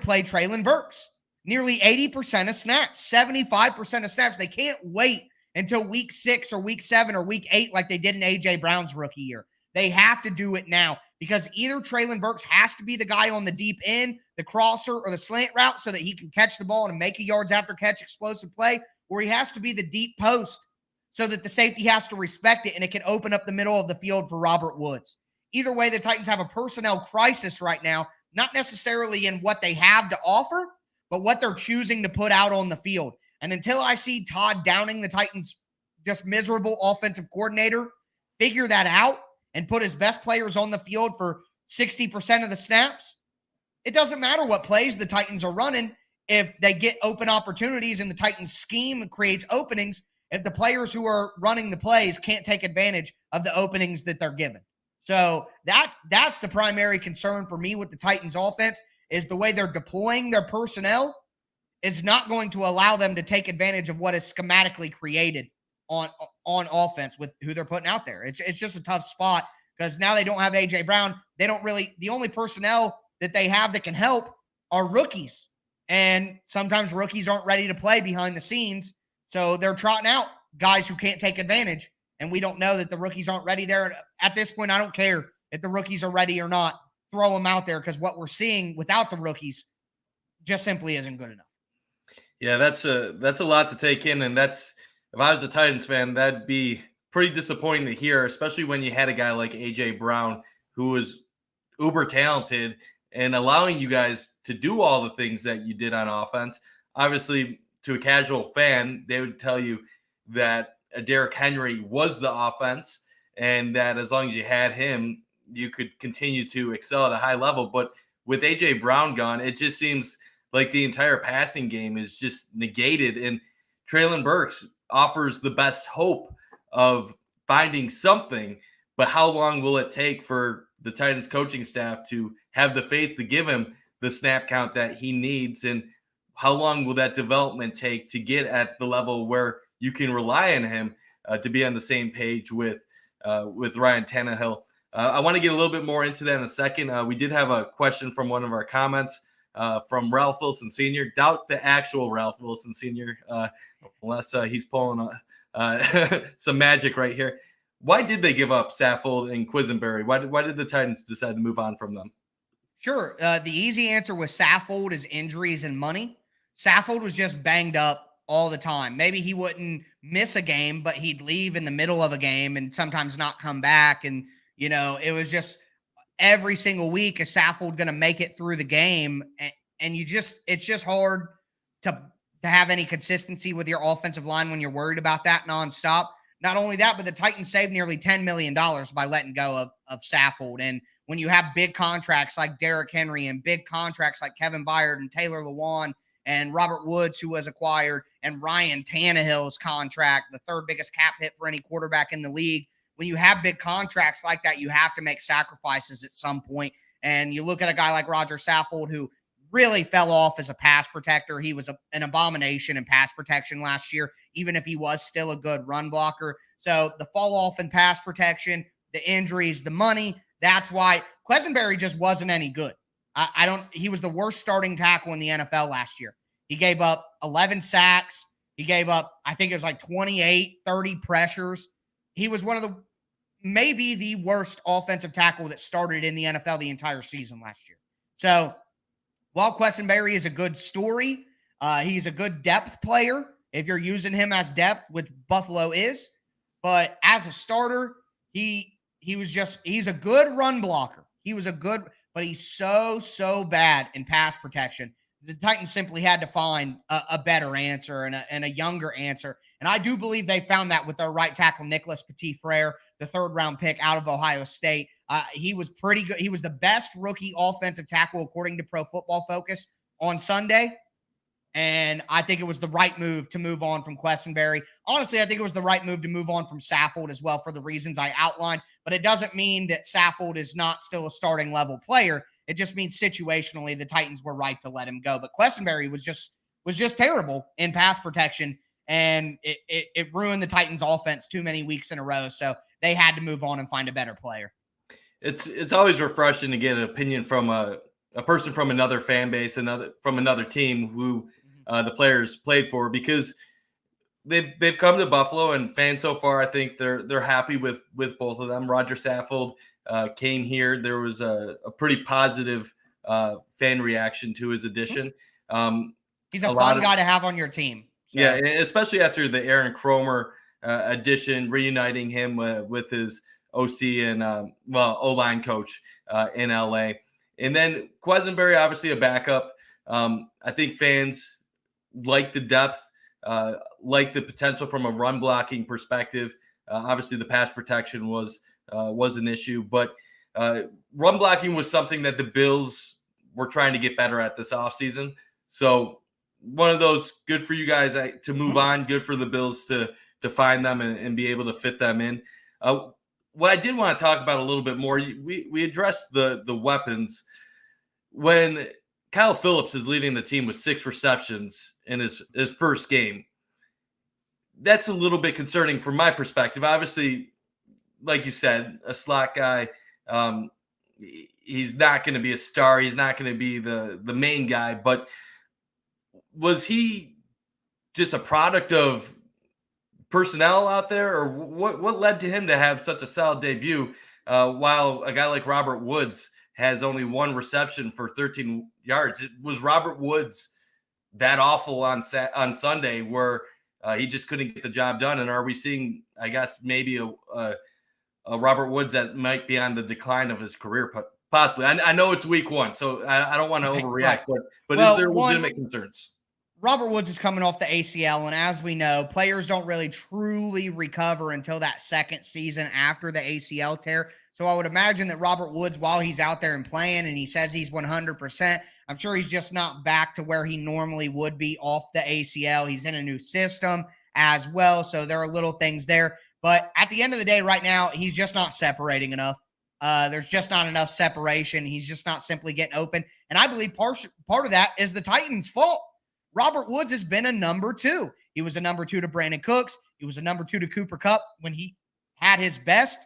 play Treylon Burks. Nearly 80% of snaps, 75% of snaps. They can't wait until week 6 or week 7 or week 8 like they did in A.J. Brown's rookie year. They have to do it now because either Treylon Burks has to be the guy on the deep end, the crosser, or the slant route so that he can catch the ball and make a yards after catch explosive play, or he has to be the deep post so that the safety has to respect it and it can open up the middle of the field for Robert Woods. Either way, the Titans have a personnel crisis right now, not necessarily in what they have to offer, but what they're choosing to put out on the field. And until I see Todd Downing, the Titans' just miserable offensive coordinator, figure that out and put his best players on the field for 60% of the snaps, it doesn't matter what plays the Titans are running. If they get open opportunities and the Titans scheme creates openings, if the players who are running the plays can't take advantage of the openings that they're given. So that's the primary concern for me with the Titans offense is the way they're deploying their personnel is not going to allow them to take advantage of what is schematically created on offense with who they're putting out there. It's just a tough spot because now they don't have A.J. Brown. They don't really – the only personnel that they have that can help are rookies. And sometimes rookies aren't ready to play behind the scenes. So they're trotting out guys who can't take advantage. And we don't know that the rookies aren't ready there. At this point, I don't care if the rookies are ready or not. Throw them out there because what we're seeing without the rookies just simply isn't good enough. Yeah, that's a lot to take in. And that's – if I was a Titans fan, that'd be pretty disappointing to hear, especially when you had a guy like A.J. Brown who was uber talented and allowing you guys to do all the things that you did on offense. Obviously, to a casual fan, they would tell you that Derrick Henry was the offense and that as long as you had him, you could continue to excel at a high level. But with A.J. Brown gone, it just seems like the entire passing game is just negated. And Treylon Burks offers the best hope of finding something, but how long will it take for the Titans coaching staff to have the faith to give him the snap count that he needs? And how long will that development take to get at the level where you can rely on him to be on the same page with Ryan Tannehill? I want to get a little bit more into that in a second. We did have a question from one of our comments from Ralph Wilson Sr. Doubt the actual Ralph Wilson Sr. Unless he's pulling some magic right here. Why did they give up Saffold and Quisenberry? Why did the Titans decide to move on from them? Sure. The easy answer with Saffold is injuries and money. Saffold was just banged up all the time. Maybe he wouldn't miss a game, but he'd leave in the middle of a game and sometimes not come back. And, you know, it was just every single week, is Saffold going to make it through the game? And it's just hard to have any consistency with your offensive line when you're worried about that nonstop. Not only that, but the Titans saved nearly $10 million by letting go of Saffold. And when you have big contracts like Derrick Henry and big contracts like Kevin Byard and Taylor Lewan and Robert Woods, who was acquired, and Ryan Tannehill's contract, the third biggest cap hit for any quarterback in the league. When you have big contracts like that, you have to make sacrifices at some point. And you look at a guy like Roger Saffold, who really fell off as a pass protector. He was an abomination in pass protection last year, even if he was still a good run blocker. So the fall off in pass protection, the injuries, the money, that's why Quisenberry just wasn't any good. He was the worst starting tackle in the NFL last year. He gave up 11 sacks. He gave up, I think it was like 28, 30 pressures. He was one of maybe the worst offensive tackle that started in the NFL the entire season last year. So while Quisenberry is a good story, he's a good depth player if you're using him as depth, which Buffalo is. But as a starter, he's a good run blocker. But he's so bad in pass protection. The Titans simply had to find a better answer and a younger answer. And I do believe they found that with their right tackle, Nicholas Petit-Frere, the third-round pick out of Ohio State. He was pretty good. He was the best rookie offensive tackle, according to Pro Football Focus, on Sunday. And I think it was the right move to move on from Quisenberry. Honestly, I think it was the right move to move on from Saffold as well for the reasons I outlined. But it doesn't mean that Saffold is not still a starting-level player. It just means situationally the Titans were right to let him go. But Quisenberry was just was just terrible in pass protection, and it ruined the Titans' offense too many weeks in a row. So they had to move on and find a better player. It's always refreshing to get an opinion from a person from another fan base, from another team who the players played for, because they've come to Buffalo, and fans so far, I think they're happy with both of them. Roger Saffold came here. There was a pretty positive fan reaction to his addition. He's a fun guy to have on your team. So. Yeah, especially after the Aaron Cromer addition, reuniting him with his OC and O-line coach in LA. And then Quesenberry, obviously a backup. I think fans like the depth, like the potential from a run blocking perspective. Obviously the pass protection was an issue, but run blocking was something that the Bills were trying to get better at this offseason. So one of those, good for you guys to move on, good for the Bills to find them and be able to fit them in. What I did want to talk about a little bit more, we addressed the weapons. When Kyle Phillips is leading the team with 6 receptions in his first game, that's a little bit concerning from my perspective. Obviously, like you said, a slot guy, he's not going to be a star. He's not going to be the main guy. But was he just a product of personnel out there, or what led to him to have such a solid debut while a guy like Robert Woods has only 1 reception for 13 yards? Was Robert Woods that awful on Sunday where he just couldn't get the job done? And are we seeing, I guess, maybe a Robert Woods that might be on the decline of his career? Possibly. I know it's week 1, so I don't want to overreact, but is there legitimate concerns? Robert Woods is coming off the ACL, and as we know, players don't really truly recover until that second season after the ACL tear. So I would imagine that Robert Woods, while he's out there and playing and he says he's 100%, I'm sure he's just not back to where he normally would be off the ACL. He's in a new system as well, so there are little things there. But at the end of the day, right now, he's just not separating enough. There's just not enough separation. He's just not simply getting open. And I believe part of that is the Titans' fault. Robert Woods has been a number 2. He was a number 2 to Brandon Cooks. He was a number 2 to Cooper Kupp. When he had his best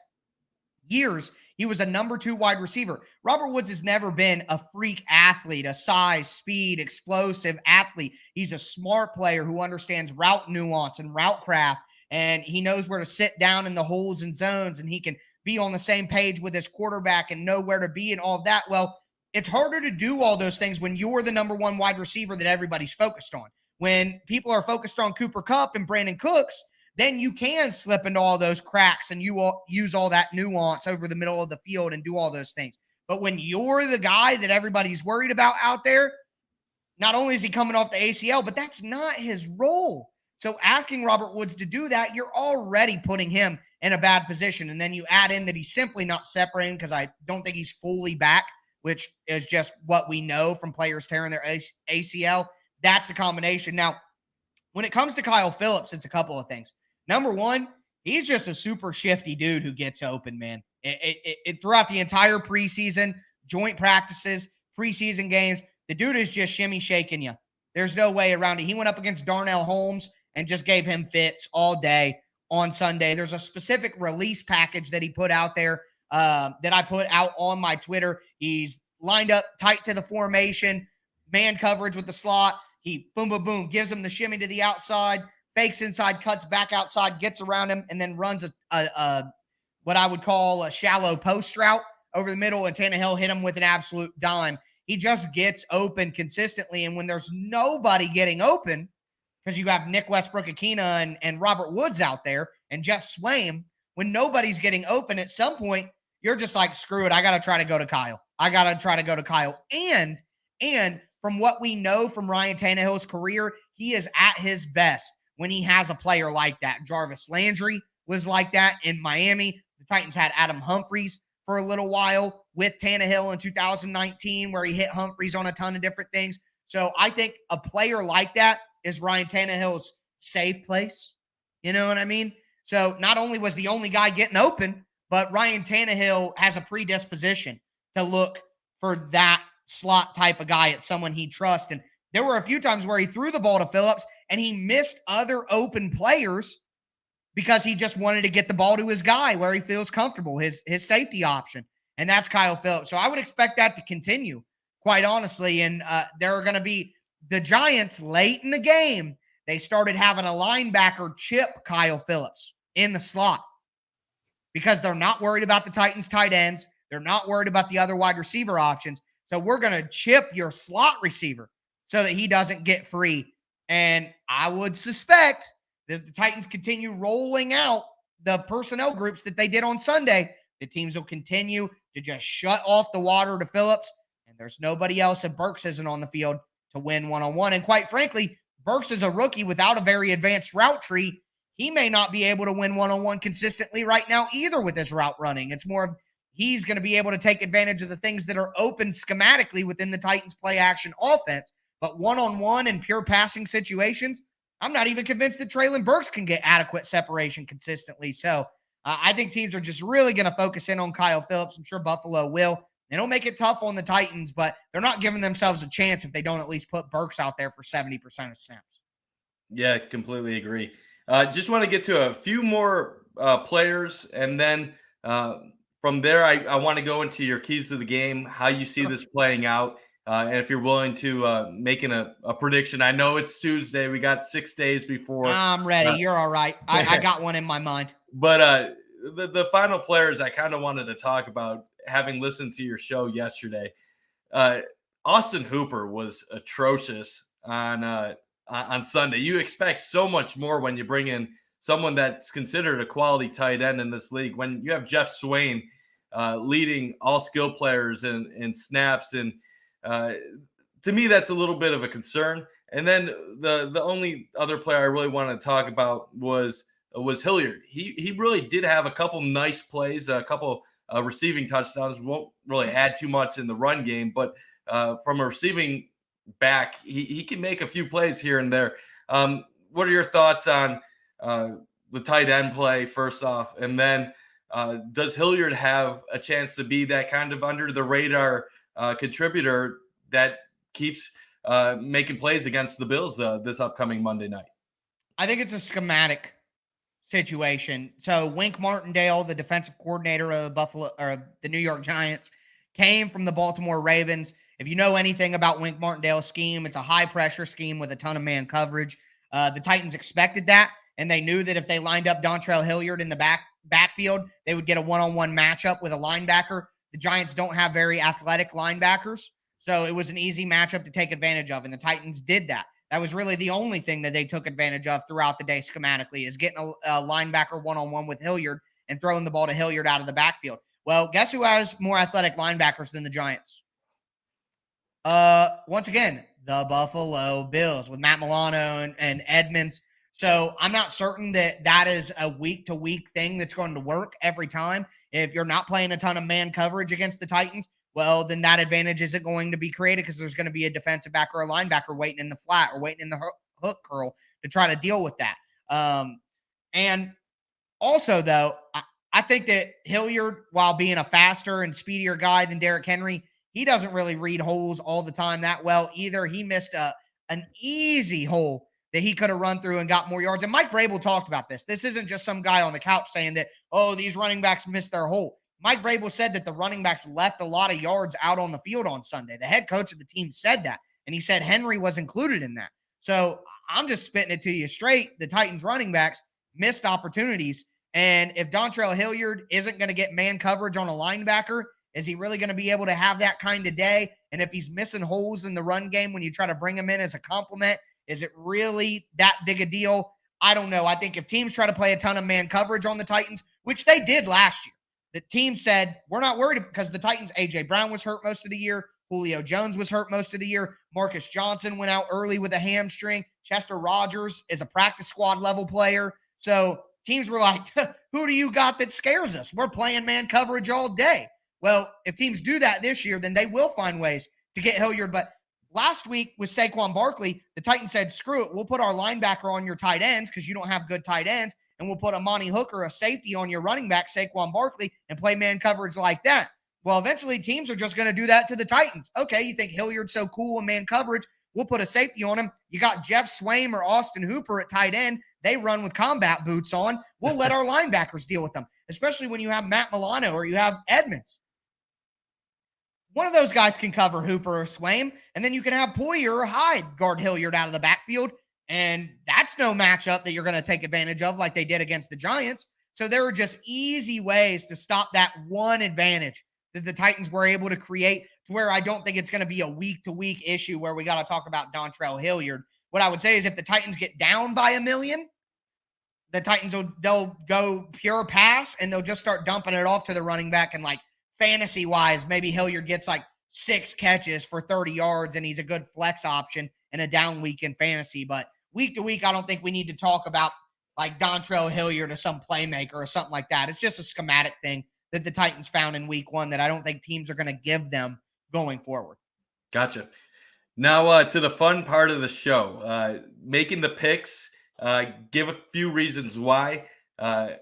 years, he was a number 2 wide receiver. Robert Woods has never been a freak athlete, a size, speed, explosive athlete. He's a smart player who understands route nuance and route craft, and he knows where to sit down in the holes and zones, and he can be on the same page with his quarterback and know where to be and all of that. Well, it's harder to do all those things when you're the number 1 wide receiver that everybody's focused on. When people are focused on Cooper Kupp and Brandon Cooks, then you can slip into all those cracks and you will use all that nuance over the middle of the field and do all those things. But when you're the guy that everybody's worried about out there, not only is he coming off the ACL, but that's not his role. So asking Robert Woods to do that, you're already putting him in a bad position. And then you add in that he's simply not separating, because I don't think he's fully back, which is just what we know from players tearing their ACL. That's the combination. Now, when it comes to Kyle Phillips, it's a couple of things. Number 1, he's just a super shifty dude who gets open, man. Throughout the entire preseason, joint practices, preseason games, the dude is just shimmy shaking you. There's no way around it. He went up against Darnell Holmes and just gave him fits all day on Sunday. There's a specific release package that he put out there that I put out on my Twitter. He's lined up tight to the formation, man coverage with the slot. He boom, boom, boom, gives him the shimmy to the outside, fakes inside, cuts back outside, gets around him, and then runs a what I would call a shallow post route over the middle, and Tannehill hit him with an absolute dime. He just gets open consistently, and when there's nobody getting open, because you have Nick Westbrook-Akina and Robert Woods out there and Jeff Swaim, when nobody's getting open, at some point, you're just like, screw it, I got to try to go to Kyle. And from what we know from Ryan Tannehill's career, he is at his best when he has a player like that. Jarvis Landry was like that in Miami. The Titans had Adam Humphries for a little while with Tannehill in 2019, where he hit Humphries on a ton of different things. So I think a player like that is Ryan Tannehill's safe place. You know what I mean? So not only was the only guy getting open, but Ryan Tannehill has a predisposition to look for that slot type of guy. It's someone he trusts. And There were a few times where he threw the ball to Phillips and he missed other open players because he just wanted to get the ball to his guy where he feels comfortable, his safety option. And that's Kyle Phillips. So I would expect that to continue, quite honestly. And there are going to be the Giants late in the game. They started having a linebacker chip Kyle Phillips in the slot because they're not worried about the Titans tight ends. They're not worried about the other wide receiver options. So we're going to chip your slot receiver so that he doesn't get free. And I would suspect that the Titans continue rolling out the personnel groups that they did on Sunday. The teams will continue to just shut off the water to Phillips. And there's nobody else if Burks isn't on the field to win one-on-one. And quite frankly, Burks is a rookie without a very advanced route tree. He may not be able to win one-on-one consistently right now either with his route running. It's more of he's going to be able to take advantage of the things that are open schematically within the Titans play action offense. But one-on-one and pure passing situations, I'm not even convinced that Treylon Burks can get adequate separation consistently. So I think teams are just really going to focus in on Kyle Phillips. I'm sure Buffalo will. It'll make it tough on the Titans, but they're not giving themselves a chance if they don't at least put Burks out there for 70% of snaps. Yeah, completely agree. Just want to get to a few more players, and then from there, I want to go into your keys to the game, how you see this playing out, and if you're willing to making a prediction. I know it's Tuesday. We got 6 days before. I'm ready. You're all right. I got one in my mind. But the final players I kind of wanted to talk about, having listened to your show yesterday. Austin Hooper was atrocious on Sunday. You expect so much more when you bring in someone that's considered a quality tight end in this league. When you have Jeff Swain leading all skill players in snaps, and to me, that's a little bit of a concern. And then the only other player I really wanted to talk about was Hilliard. He really did have a couple nice plays, a couple receiving touchdowns. Won't really add too much in the run game, but from a receiving back, he can make a few plays here and there. What are your thoughts on the tight end play first off? And then does Hilliard have a chance to be that kind of under the radar contributor that keeps making plays against the Bills this upcoming Monday night? I think it's a schematic situation. So Wink Martindale, the defensive coordinator of the New York Giants, came from the Baltimore Ravens. If you know anything about Wink Martindale's scheme, it's a high pressure scheme with a ton of man coverage. The Titans expected that, and they knew that if they lined up Dontrell Hilliard in the backfield, they would get a one-on-one matchup with a linebacker. The Giants don't have very athletic linebackers, so it was an easy matchup to take advantage of, and the Titans did that. That was really the only thing that they took advantage of throughout the day schematically, is getting a linebacker one-on-one with Hilliard and throwing the ball to Hilliard out of the backfield. Well, guess who has more athletic linebackers than the Giants? Once again, the Buffalo Bills with Matt Milano and Edmonds. So I'm not certain that is a week-to-week thing that's going to work every time. If you're not playing a ton of man coverage against the Titans, well, then that advantage isn't going to be created because there's going to be a defensive back or a linebacker waiting in the flat or waiting in the hook curl to try to deal with that. And also, though, I think that Hilliard, while being a faster and speedier guy than Derrick Henry, he doesn't really read holes all the time that well either. He missed an easy hole that he could have run through and got more yards. And Mike Vrabel talked about this. This isn't just some guy on the couch saying that, oh, these running backs missed their hole. Mike Vrabel said that the running backs left a lot of yards out on the field on Sunday. The head coach of the team said that, and he said Henry was included in that. So I'm just spitting it to you straight. The Titans running backs missed opportunities. And if Dontrell Hilliard isn't going to get man coverage on a linebacker, is he really going to be able to have that kind of day? And if he's missing holes in the run game when you try to bring him in as a compliment, is it really that big a deal? I don't know. I think if teams try to play a ton of man coverage on the Titans, which they did last year, the team said, we're not worried because the Titans, A.J. Brown was hurt most of the year. Julio Jones was hurt most of the year. Marcus Johnson went out early with a hamstring. Chester Rogers is a practice squad level player. So teams were like, who do you got that scares us? We're playing man coverage all day. Well, if teams do that this year, then they will find ways to get Hilliard. But last week with Saquon Barkley, the Titans said, screw it. We'll put our linebacker on your tight ends because you don't have good tight ends. And we'll put Amani Hooker, a safety, on your running back, Saquon Barkley, and play man coverage like that. Well, eventually teams are just going to do that to the Titans. Okay, you think Hilliard's so cool in man coverage? we'll put a safety on him. You got Jeff Swaim or Austin Hooper at tight end. They run with combat boots on. We'll let our linebackers deal with them, especially when you have Matt Milano or you have Edmonds. One of those guys can cover Hooper or Swaim, and then you can have Poyer or Hyde guard Hilliard out of the backfield, and that's no matchup that you're going to take advantage of like they did against the Giants. So there are just easy ways to stop that one advantage that the Titans were able to create, to where I don't think it's going to be a week-to-week issue where we got to talk about Dontrell Hilliard. What I would say is if the Titans get down by 1 million, the Titans they'll go pure pass, and they'll just start dumping it off to the running back. And like fantasy-wise, maybe Hilliard gets like 6 catches for 30 yards, and he's a good flex option in a down week in fantasy. But week-to-week, I don't think we need to talk about like Dontrell Hilliard or some playmaker or something like that. It's just a schematic thing that the Titans found in week 1 that I don't think teams are going to give them going forward. Gotcha. Now to the fun part of the show, making the picks. Give a few reasons why. I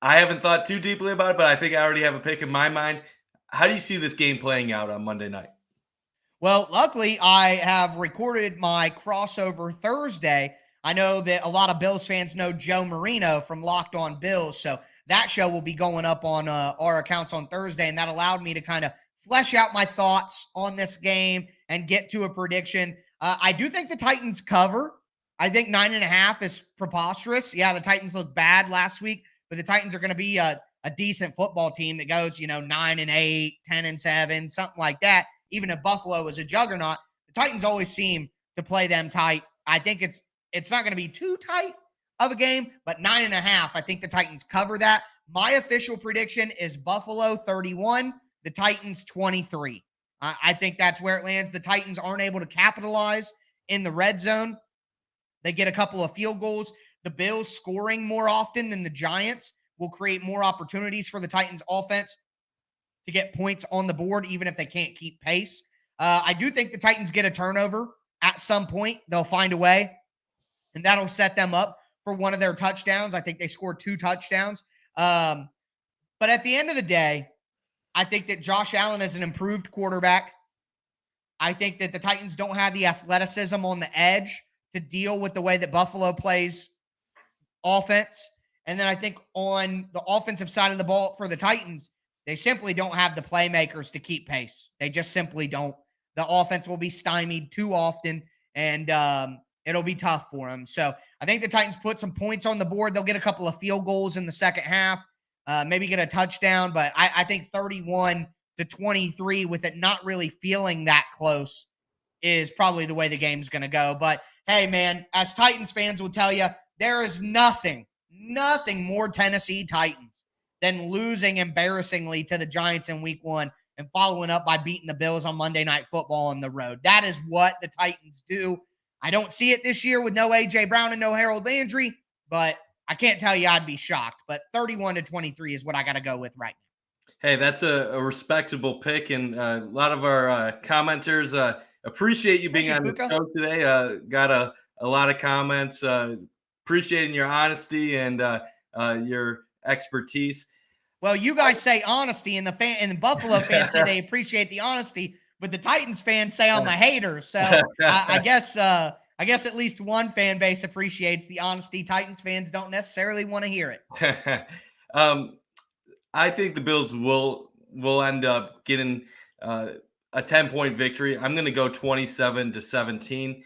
haven't thought too deeply about it, but I think I already have a pick in my mind. How do you see this game playing out on Monday night? Well, luckily, I have recorded my crossover Thursday. I know that a lot of Bills fans know Joe Marino from Locked On Bills, so that show will be going up on our accounts on Thursday, and that allowed me to kind of flesh out my thoughts on this game and get to a prediction. I do think the Titans cover. I think 9.5 is preposterous. Yeah, the Titans looked bad last week, but the Titans are going to be a decent football team that goes, 9-8, 10-7, something like that. Even if Buffalo is a juggernaut, the Titans always seem to play them tight. I think it's not going to be too tight of a game, but 9.5, I think the Titans cover that. My official prediction is Buffalo 31, the Titans 23. I think that's where it lands. The Titans aren't able to capitalize in the red zone. They get a couple of field goals. The Bills scoring more often than the Giants will create more opportunities for the Titans offense to get points on the board, even if they can't keep pace. I do think the Titans get a turnover at some point. They'll find a way, and that'll set them up for one of their touchdowns. I think they scored 2 touchdowns. But at the end of the day, I think that Josh Allen is an improved quarterback. I think that the Titans don't have the athleticism on the edge to deal with the way that Buffalo plays offense. And then I think on the offensive side of the ball for the Titans, they simply don't have the playmakers to keep pace. They just simply don't. The offense will be stymied too often, and it'll be tough for them. So I think the Titans put some points on the board. They'll get a couple of field goals in the second half, maybe get a touchdown. But I think 31-23 with it not really feeling that close is probably the way the game's going to go. But hey, man, as Titans fans will tell you, there is nothing more Tennessee Titans than losing embarrassingly to the Giants in week 1 and following up by beating the Bills on Monday Night Football on the road. That is what the Titans do. I don't see it this year with no A.J. Brown and no Harold Landry, but I can't tell you I'd be shocked. But 31-23 is what I got to go with right now. Hey, that's a respectable pick, and a lot of our commenters appreciate you being on the show today. Got a lot of comments appreciating your honesty and your expertise. Well, you guys say honesty, and the Buffalo fans say they appreciate the honesty, but the Titans fans say I'm a hater. So I guess at least one fan base appreciates the honesty. Titans fans don't necessarily want to hear it. I think the Bills will end up getting a 10-point victory. I'm going to go 27-17.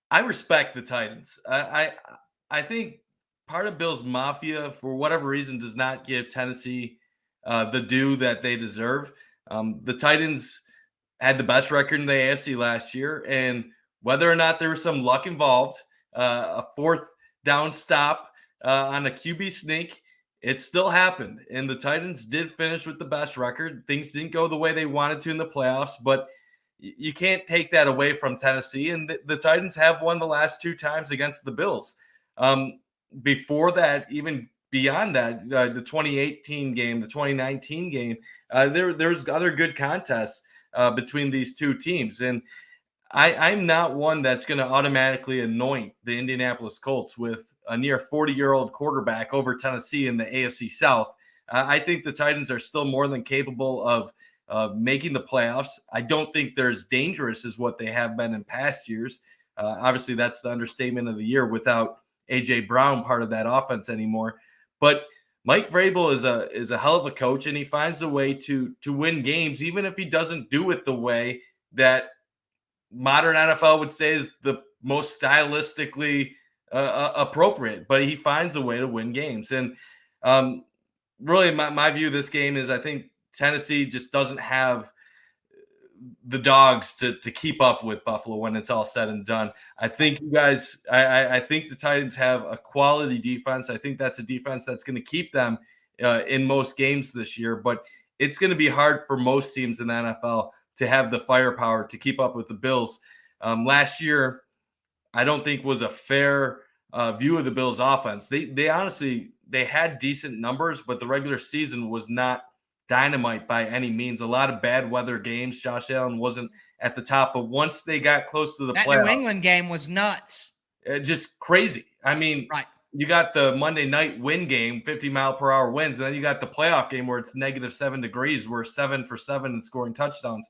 I respect the Titans. I think part of Bills Mafia, for whatever reason, does not give Tennessee the due that they deserve. The Titans had the best record in the AFC last year, and whether or not there was some luck involved, a 4th down stop on a QB sneak, it still happened. And the Titans did finish with the best record. Things didn't go the way they wanted to in the playoffs, but you can't take that away from Tennessee. And the Titans have won the last 2 times against the Bills. Before that, even beyond that, the 2018 game, the 2019 game, there's other good contests between these 2 teams. And I'm not one that's going to automatically anoint the Indianapolis Colts with a near 40-year-old quarterback over Tennessee in the AFC South. I think the Titans are still more than capable of making the playoffs. I don't think they're as dangerous as what they have been in past years. Obviously, that's the understatement of the year without A.J. Brown part of that offense anymore. But Mike Vrabel is a hell of a coach, and he finds a way to win games, even if he doesn't do it the way that modern NFL would say is the most stylistically appropriate. But he finds a way to win games. And really, my view of this game is I think Tennessee just doesn't have the dogs to keep up with Buffalo when it's all said and done. I think you guys, I think the Titans have a quality defense. I think that's a defense that's going to keep them in most games this year, but it's going to be hard for most teams in the NFL to have the firepower to keep up with the Bills. Last year, I don't think was a fair view of the Bills offense. They honestly, they had decent numbers, but the regular season was not dynamite by any means. A lot of bad weather games. Josh Allen wasn't at the top, but once they got close to the playoffs, New England game was nuts. Just crazy. I mean, right. You got the Monday night win game, 50-mile-per-hour winds, and then you got the playoff game where it's -7 degrees. We're 7 for 7 in scoring touchdowns.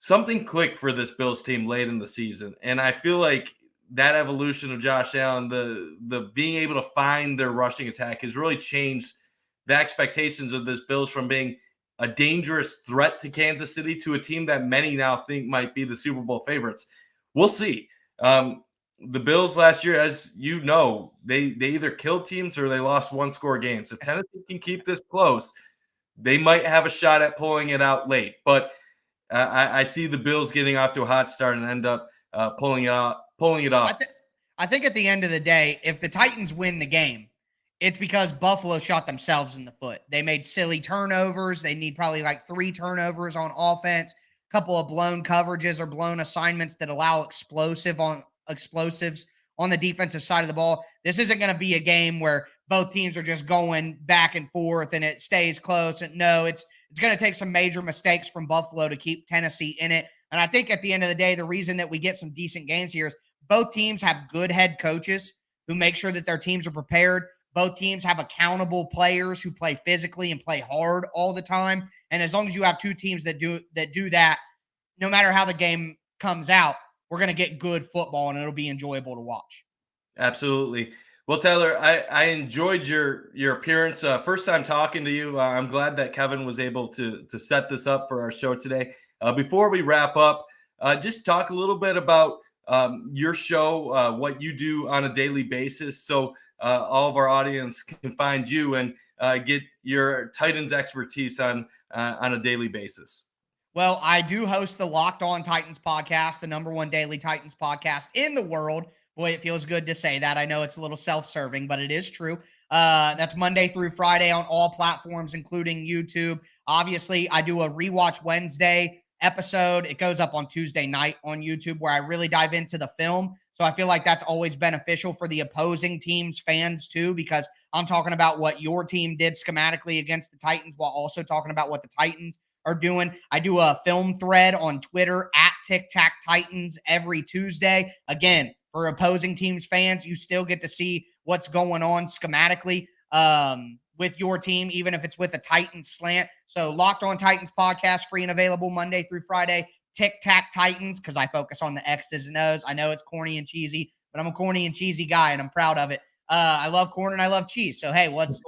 Something clicked for this Bills team late in the season, and I feel like that evolution of Josh Allen, the being able to find their rushing attack has really changed the expectations of this Bills from being a dangerous threat to Kansas City to a team that many now think might be the Super Bowl favorites. We'll see. The Bills last year, as you know, they either killed teams or they lost one-score games. If Tennessee can keep this close, they might have a shot at pulling it out late. But I see the Bills getting off to a hot start and end up pulling it off. I think at the end of the day, if the Titans win the game, it's because Buffalo shot themselves in the foot. They made silly turnovers. They need probably like 3 turnovers on offense, a couple of blown coverages or blown assignments that allow explosives on the defensive side of the ball. This isn't going to be a game where both teams are just going back and forth and it stays close. And no, it's going to take some major mistakes from Buffalo to keep Tennessee in it. And I think at the end of the day, the reason that we get some decent games here is both teams have good head coaches who make sure that their teams are prepared. Both teams have accountable players who play physically and play hard all the time. And as long as you have 2 teams that do that, no matter how the game comes out, we're going to get good football and it'll be enjoyable to watch. Absolutely. Well, Tyler, I enjoyed your appearance. First time talking to you. I'm glad that Kevin was able to set this up for our show today. Before we wrap up, just talk a little bit about your show, what you do on a daily basis, so all of our audience can find you and get your Titans expertise on a daily basis. Well, I do host the Locked On Titans podcast, the #1 daily Titans podcast in the world. Boy, it feels good to say that. I know it's a little self-serving, but it is true. That's Monday through Friday on all platforms, including YouTube. Obviously, I do a Rewatch Wednesday episode. It goes up on Tuesday night on YouTube where I really dive into the film. So I feel like that's always beneficial for the opposing team's fans too, because I'm talking about what your team did schematically against the Titans while also talking about what the Titans are doing. I do a film thread on Twitter at Tic Tac Titans every Tuesday. Again, for opposing teams fans, you still get to see what's going on schematically with your team, even if it's with a Titans slant. So Locked On Titans podcast, free and available Monday through Friday. Tic Tac Titans, because I focus on the X's and O's. I know it's corny and cheesy, but I'm a corny and cheesy guy, and I'm proud of it. I love corn and I love cheese. So, hey, what's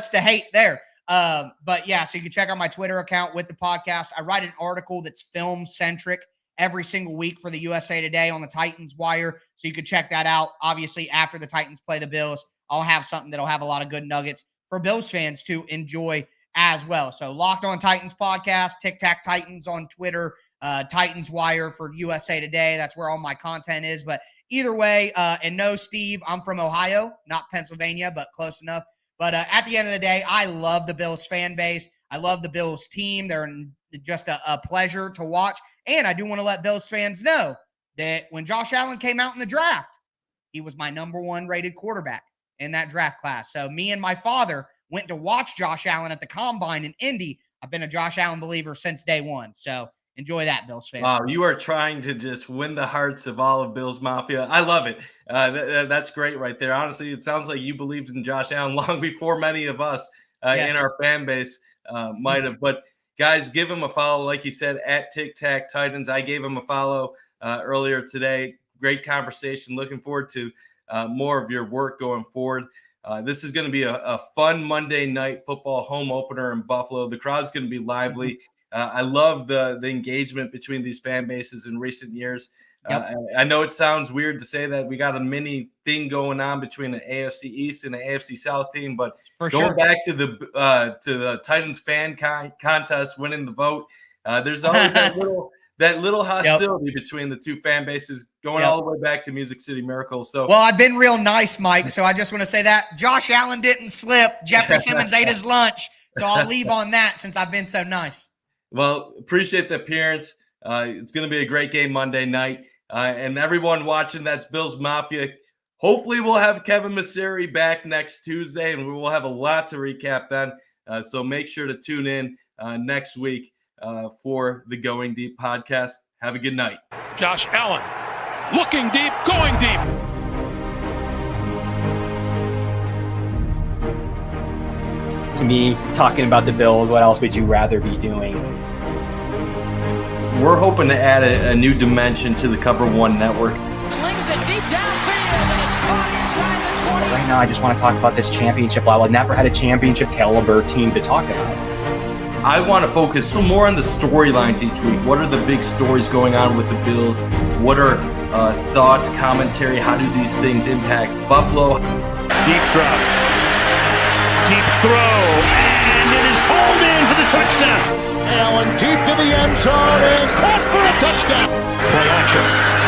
the hate there? But yeah, so you can check out my Twitter account with the podcast. I write an article that's film centric every single week for the USA Today on the Titans Wire. So you can check that out. Obviously, after the Titans play the Bills, I'll have something that'll have a lot of good nuggets for Bills fans to enjoy as well. So Locked On Titans podcast, Tic Tac Titans on Twitter, Titans Wire for USA Today. That's where all my content is. But either way, and no, Steve, I'm from Ohio, not Pennsylvania, but close enough. But at the end of the day, I love the Bills fan base. I love the Bills team. They're just a pleasure to watch. And I do want to let Bills fans know that when Josh Allen came out in the draft, he was my #1 rated quarterback in that draft class. So me and my father went to watch Josh Allen at the Combine in Indy. I've been a Josh Allen believer since day one. So enjoy that, Bills fans. Wow, you are trying to just win the hearts of all of Bills Mafia. I love it. That's great right there. Honestly, it sounds like you believed in Josh Allen long before many of us in our fan base might have. But guys, give him a follow. Like you said, at Tic Tac Titans. I gave him a follow earlier today. Great conversation. Looking forward to more of your work going forward. This is going to be a fun Monday night football home opener in Buffalo. The crowd's going to be lively. I love the engagement between these fan bases in recent years. Yep. I know it sounds weird to say that we got a mini thing going on between the AFC East and the AFC South team, but going back to the Titans fan contest, winning the vote, there's always that little hostility between the two fan bases going all the way back to Music City Miracle. So, well, I've been real nice, Mike. So I just want to say that Josh Allen didn't slip. Jeffrey Simmons ate his lunch. So I'll leave on that since I've been so nice. Well, appreciate the appearance. It's going to be a great game Monday night. And everyone watching, that's Bills Mafia. Hopefully we'll have Kevin Masseri back next Tuesday, and we will have a lot to recap then. So make sure to tune in next week for the Going Deep podcast. Have a good night. Josh Allen looking deep, going deep. To me, talking about the Bills, what else would you rather be doing? We're hoping to add a new dimension to the Cover One network. Slings it deep downfield, and it's caught inside the 20. Right now, I just want to talk about this championship level. I've never had a championship caliber team to talk about. I want to focus more on the storylines each week. What are the big stories going on with the Bills? What are thoughts, commentary? How do these things impact Buffalo? Deep drop. Deep throw. And it is hauled in for the touchdown. Allen deep to the end zone and caught for a touchdown. Play action.